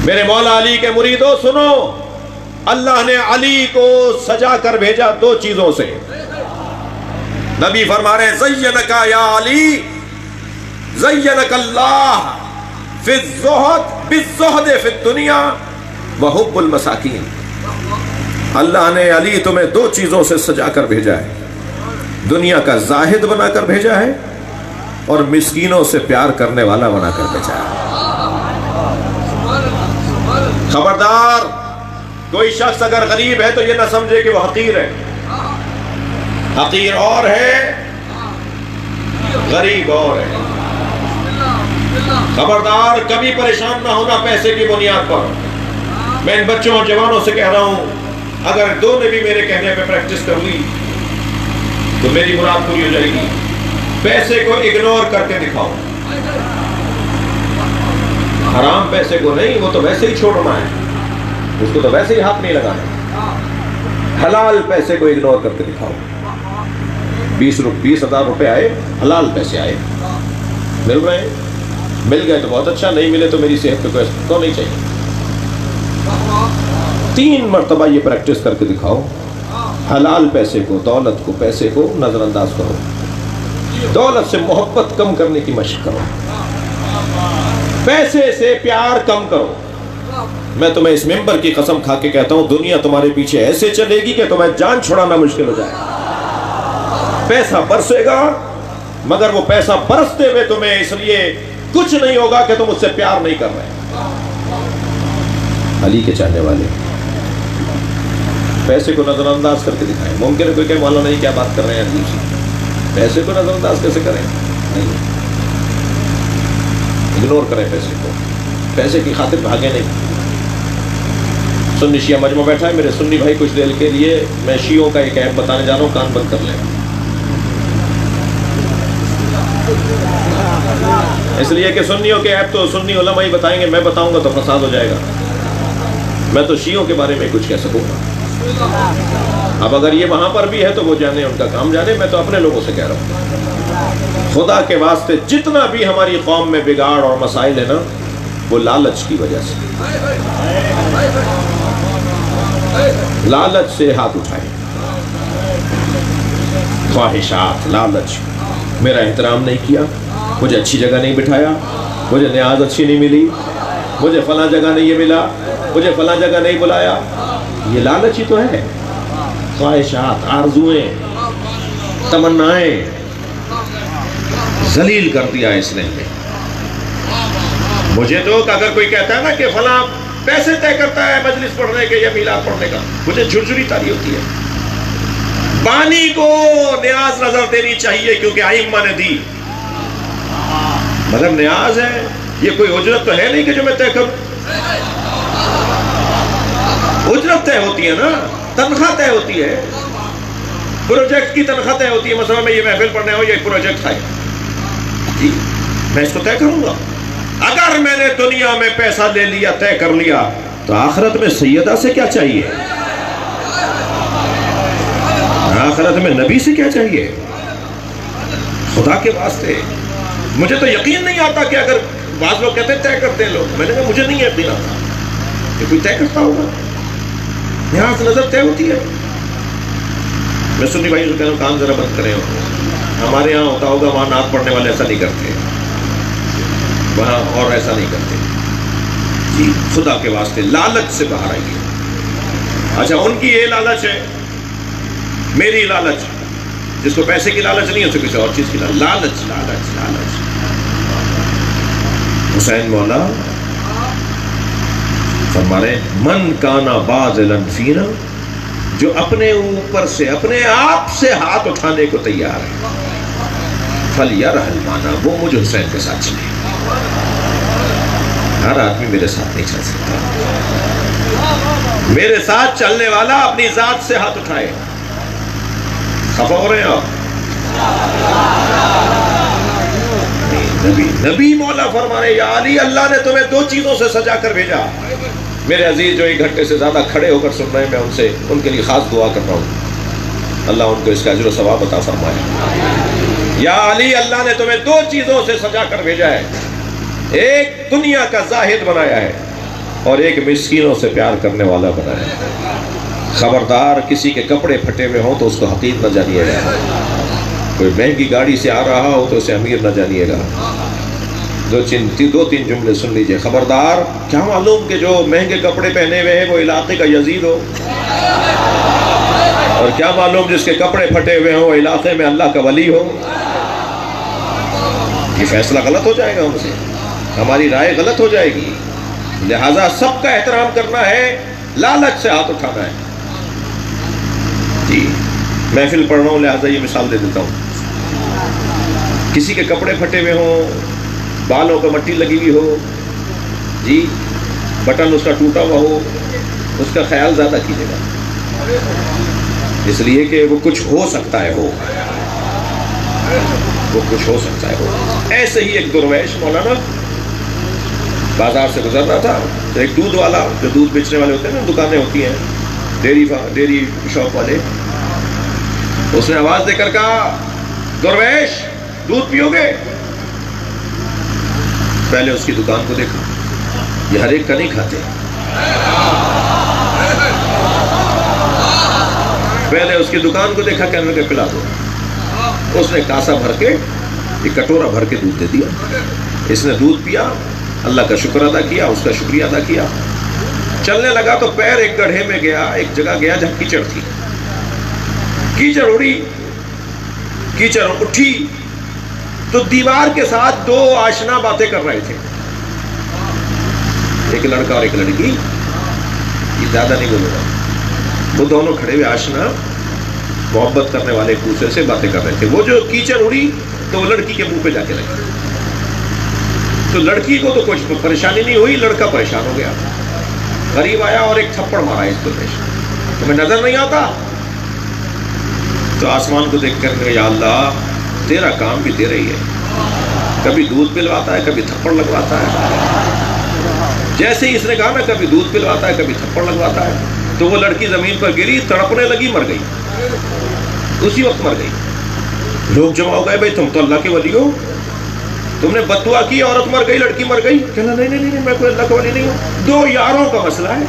میرے مولا علی کے مریدوں سنو، اللہ نے علی کو سجا کر بھیجا دو چیزوں سے. نبی فرما رہے ہیں زینک یا علی زینک اللہ فی الزہد بالزہد فی الدنیا وحب المساکین. اللہ نے علی تمہیں دو چیزوں سے سجا کر بھیجا ہے، دنیا کا زاہد بنا کر بھیجا ہے اور مسکینوں سے پیار کرنے والا بنا کر بھیجا ہے. خبردار کوئی شخص اگر غریب ہے تو یہ نہ سمجھے کہ وہ حقیر ہے. حقیر اور ہے، غریب اور ہے. خبردار کبھی پریشان نہ ہونا پیسے کی بنیاد پر. میں ان بچوں اور جوانوں سے کہہ رہا ہوں، اگر دو نے بھی میرے کہنے پہ پریکٹس کر لی تو میری مراد پوری ہو جائے گی. پیسے کو اگنور کر کے دکھاؤ. حرام پیسے کو نہیں، وہ تو ویسے ہی چھوڑنا ہے، اس کو تو ویسے ہی ہاتھ نہیں لگانا. حلال پیسے کو اگنور کر کے دکھاؤ. 20,000 روپے آئے، حلال پیسے آئے، مل رہے ہیں، مل گئے تو بہت اچھا، نہیں ملے تو میری صحت پہ کوئی نہیں چاہیے. 3 مرتبہ یہ پریکٹس کر کے دکھاؤ. حلال پیسے کو، دولت کو، پیسے کو نظر انداز کرو. دولت سے محبت کم کرنے کی مشق کرو. پیسے سے پیار کم کرو. میں تمہیں اس ممبر کی قسم کھا کے کہتا ہوں، دنیا تمہارے پیچھے ایسے چلے گی کہ تمہیں جان چھڑانا مشکل ہو جائے. پیسہ برسے گا، مگر وہ پیسہ برستے ہوئے تمہیں اس لیے کچھ نہیں ہوگا کہ تم اس سے پیار نہیں کر رہے. علی کے چاہنے والے پیسے کو نظر انداز کر کے دکھائیں. ممکن ہے کوئی کہ مولانا نہیں کیا بات کر رہے ہیں عجیب سی، پیسے کو نظر انداز کیسے کریں؟ نہیں، اگنور کریں پیسے کو. پیسے کی خاطر بھاگے نہیں. سنی شیعہ مجمع بیٹھا ہے، میرے سنی بھائی کچھ دیر کے لیے میں شیعوں کا ایک عیب بتانے جا رہا ہوں، کان بند کر لیں. اس لیے کہ سنیوں کے عیب تو سنی علماء ہی بتائیں گے، میں بتاؤں گا تو فساد ہو جائے گا. میں تو شیعوں کے بارے میں کچھ کہہ سکوں گا. اب اگر یہ وہاں پر بھی ہے تو وہ جانے، ان کا کام جانے. میں تو اپنے لوگوں سے کہہ رہا ہوں، خدا کے واسطے جتنا بھی ہماری قوم میں بگاڑ اور مسائل ہے نا، وہ لالچ کی وجہ سے. لالچ سے ہاتھ اٹھائے. خواہشات، لالچ. میرا احترام نہیں کیا، مجھے اچھی جگہ نہیں بٹھایا، مجھے نیاز اچھی نہیں ملی، مجھے فلاں جگہ نہیں یہ ملا، مجھے فلاں جگہ نہیں بلایا. یہ لالچ ہی تو ہے. خواہشات، آرزویں، تمنائیں ذلیل کر دیا اس نے. مجھے تو اگر کوئی کہتا ہے نا کہ فلاں پیسے طے کرتا ہے مجلس پڑھنے کے یا میلاد پڑھنے کا، مجھے جھرجھری تاری ہوتی ہے. بانی کو نیاز نظر دینی چاہیے کیونکہ ائمہ نے دی، مگر نیاز ہے، یہ کوئی اجرت تو ہے نہیں کہ جو میں طے کروں. اجرت طے ہوتی ہے نا، تنخواہ طے ہوتی ہے، پروجیکٹ کی تنخواہ طے ہوتی ہے. مثلا میں یہ محفل پڑھنے ہوں، یہ پروجیکٹ ہے جی، میں اس کو طے کروں گا. اگر میں نے دنیا میں پیسہ لے لیا، طے کر لیا، تو آخرت میں سیدہ سے کیا چاہیے؟ آخرت میں نبی سے کیا چاہیے؟ خدا کے واسطے مجھے تو یقین نہیں آتا کہ اگر بعض لوگ کہتے ہیں طے کرتے ہیں لوگ، میں نے کہا مجھے نہیں یقین آتا کہ کوئی طے کرتا ہوگا. یہاں سے نظر طے ہوتی ہے. میں سنی بھائی سے کہہ رہا ہوں کام ذرا بند کریں. ہمارے یہاں ہوتا ہوگا، وہاں نعت پڑھنے والے ایسا نہیں کرتے، وہاں اور ایسا نہیں کرتے جی. خدا کے واسطے لالچ سے باہر آئیے. اچھا، ان کی یہ لالچ ہے، میری لالچ، جس کو پیسے کی لالچ نہیں ہے، اسے کسی اور چیز کی لالچ. لالچ لالچ لالچ. حسین مولا فرما رہے من کانا باذلا فینا، جو اپنے اوپر سے، اپنے آپ سے ہاتھ اٹھانے کو تیار ہے، فلیرحل معنا، وہ مجھے حسین کے ساتھ چلے. ہر آدمی میرے ساتھ نہیں چل سکتا. میرے ساتھ چلنے والا اپنی ذات سے ہاتھ اٹھائے. خفا ہو رہے ہیں آپ؟ نبی مولا فرما رہے یا علی اللہ نے تمہیں دو چیزوں سے سجا کر بھیجا. میرے عزیز جو 1 گھنٹے سے زیادہ کھڑے ہو کر سن رہے ہیں، میں ان کے لیے خاص دعا کر رہا ہوں، اللہ ان کو اس کا اجر و ثواب عطا فرمائے. یا علی اللہ نے تمہیں 2 چیزوں سے سجا کر بھیجا ہے، ایک دنیا کا زاہد بنایا ہے اور ایک مسکینوں سے پیار کرنے والا بنایا ہے. خبردار کسی کے کپڑے پھٹے ہوئے ہوں تو اس کو حقیر نہ جانیے گا، کوئی مہنگی گاڑی سے آ رہا ہو تو اسے امیر نہ جانیے گا. 2-3 جملے سن لیجئے. خبردار کیا معلوم کہ جو مہنگے کپڑے پہنے ہوئے ہیں وہ علاقے کا یزید ہو، اور کیا معلوم جس کے کپڑے پھٹے ہوئے ہوں وہ علاقے میں اللہ کا ولی ہو. یہ فیصلہ غلط ہو جائے گا ان سے، ہماری رائے غلط ہو جائے گی. لہٰذا سب کا احترام کرنا ہے، لالچ سے ہاتھ اٹھانا ہے. جی محفل پڑھ رہا ہوں لہٰذا یہ مثال دے دیتا ہوں. کسی کے کپڑے پھٹے ہوئے ہوں، بالوں کو مٹی لگی ہوئی ہو، جی بٹن اس کا ٹوٹا ہوا ہو، اس کا خیال زیادہ کیجیے گا، اس لیے کہ وہ کچھ ہو سکتا ہے، وہ کچھ ہو سکتا ہے. ایسے ہی ایک درویش مولانا بازار سے گزر رہا تھا، تو ایک دودھ والا جو دودھ بیچنے والے ہوتے ہیں نا، دکانیں ہوتی ہیں ڈیری شاپ والے، اس نے آواز دے کر کہا درویش دودھ پیو گے؟ پہلے اس کی دکان کو دیکھا، یہ ہر ایک کا نہیں کھاتے. پہلے اس کی دکان کو دیکھا، کہنے لگے پلا دو. اس نے کاسا بھر کے، ایک کٹورا بھر کے دودھ دے دیا. اس نے دودھ پیا، اللہ کا شکر ادا کیا، اس کا شکریہ ادا کیا. چلنے لگا تو پیر ایک گڑھے میں گیا، ایک جگہ گیا جہاں کیچڑ تھی. کیچڑ اڑی، کیچڑ اٹھی تو دیوار کے ساتھ 2 آشنا باتیں کر رہے تھے، ایک لڑکا اور ایک لڑکی. یہ زیادہ نہیں بولوں گا. وہ دونوں کھڑے ہوئے آشنا محبت کرنے والے ایک دوسرے سے باتیں کر رہے تھے. وہ جو کیچڑ اڑی تو وہ لڑکی کے منہ پہ جا کے لگی. تو لڑکی کو تو کچھ پریشانی نہیں ہوئی، لڑکا پریشان ہو گیا. قریب آیا اور ایک تھپڑ مارا اس کو. تمہیں نظر نہیں آتا؟ تو آسمان کو دیکھ کر یا اللہ تیرا کام بھی تیرا ہی ہے، کبھی دودھ پلواتا ہے، کبھی تھپڑ لگواتا ہے. جیسے ہی اس نے کہا نا کبھی دودھ پلواتا ہے، کبھی تھپڑ لگواتا ہے، تو وہ لڑکی زمین پر گری، تڑپنے لگی، مر گئی. اسی وقت مر گئی. لوگ جمع ہو گئے، بھائی تم تو اللہ کے ولی ہو، تم نے بددعا کی، عورت مر گئی، لڑکی مر گئی. کہنا نہیں میں کوئی اللہ کا ولی نہیں ہوں. 2 یاروں کا مسئلہ ہے.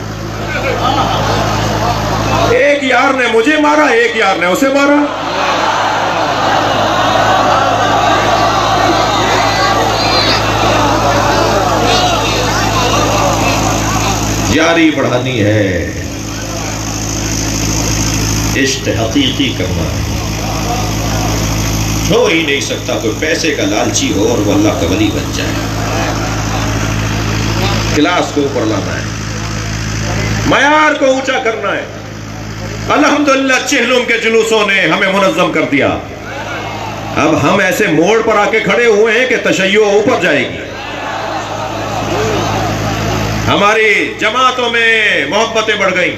ایک یار نے مجھے مارا، ایک یار نے اسے مارا. یاری بڑھانی ہے، عشق حقیقی کرنا ہے. ہو ہی نہیں سکتا کوئی پیسے کا لالچی ہو اور وہ اللہ کا ولی بن جائے. کلاس کو اوپر لانا ہے، معیار کو اونچا کرنا ہے. الحمدللہ چہلم کے جلوسوں نے ہمیں منظم کر دیا. اب ہم ایسے موڑ پر آ کے کھڑے ہوئے ہیں کہ تشیع اوپر جائے گی. ہماری جماعتوں میں محبتیں بڑھ گئیں،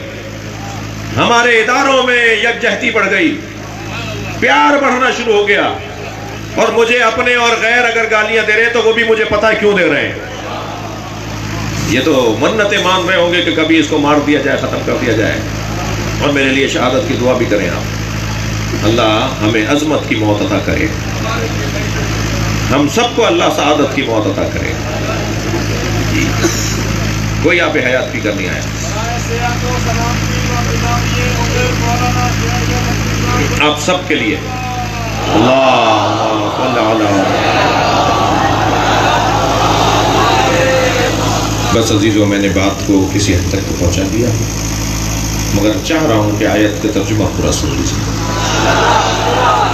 ہمارے اداروں میں یکجہتی بڑھ گئی، پیار بڑھنا شروع ہو گیا. اور مجھے اپنے اور غیر اگر گالیاں دے رہے تو وہ بھی مجھے پتا ہے کیوں دے رہے ہیں. یہ تو منتیں مان رہے ہوں گے کہ کبھی اس کو مار دیا جائے، ختم کر دیا جائے. اور میرے لیے شہادت کی دعا بھی کریں آپ، اللہ ہمیں عظمت کی موت عطا کرے، ہم سب کو اللہ سعادت کی موت عطا کرے. کوئی آپ حیات بھی کرنی آیا آپ سب کے لیے. اللہ بس عزیزوں، میں نے بات کو کسی حد تک پہنچا دیا، مگر چاہ رہا ہوں کہ آیت کا ترجمہ پورا سن لیجیے.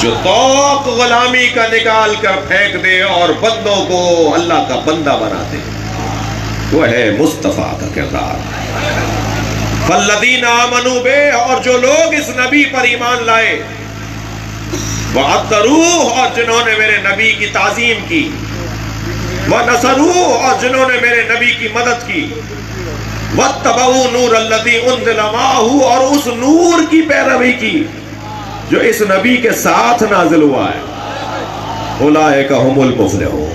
جو توق غلامی کا نکال کر پھینک دے اور بندوں کو اللہ کا بندہ بنا دے، وہ ہے مصطفیٰ کا کردار. فالذین آمنوا بہ، اور جو لوگ اس نبی پر ایمان لائے، وعذروہ، اور جنہوں نے میرے نبی کی تعظیم کی، ونصروہ، اور جنہوں نے میرے نبی کی مدد کی، واتبعوا نور الذی انزل معہ، اور اس نور کی پیروی کی جو اس نبی کے ساتھ نازل ہوا ہے، اولئک ھم المفلحون،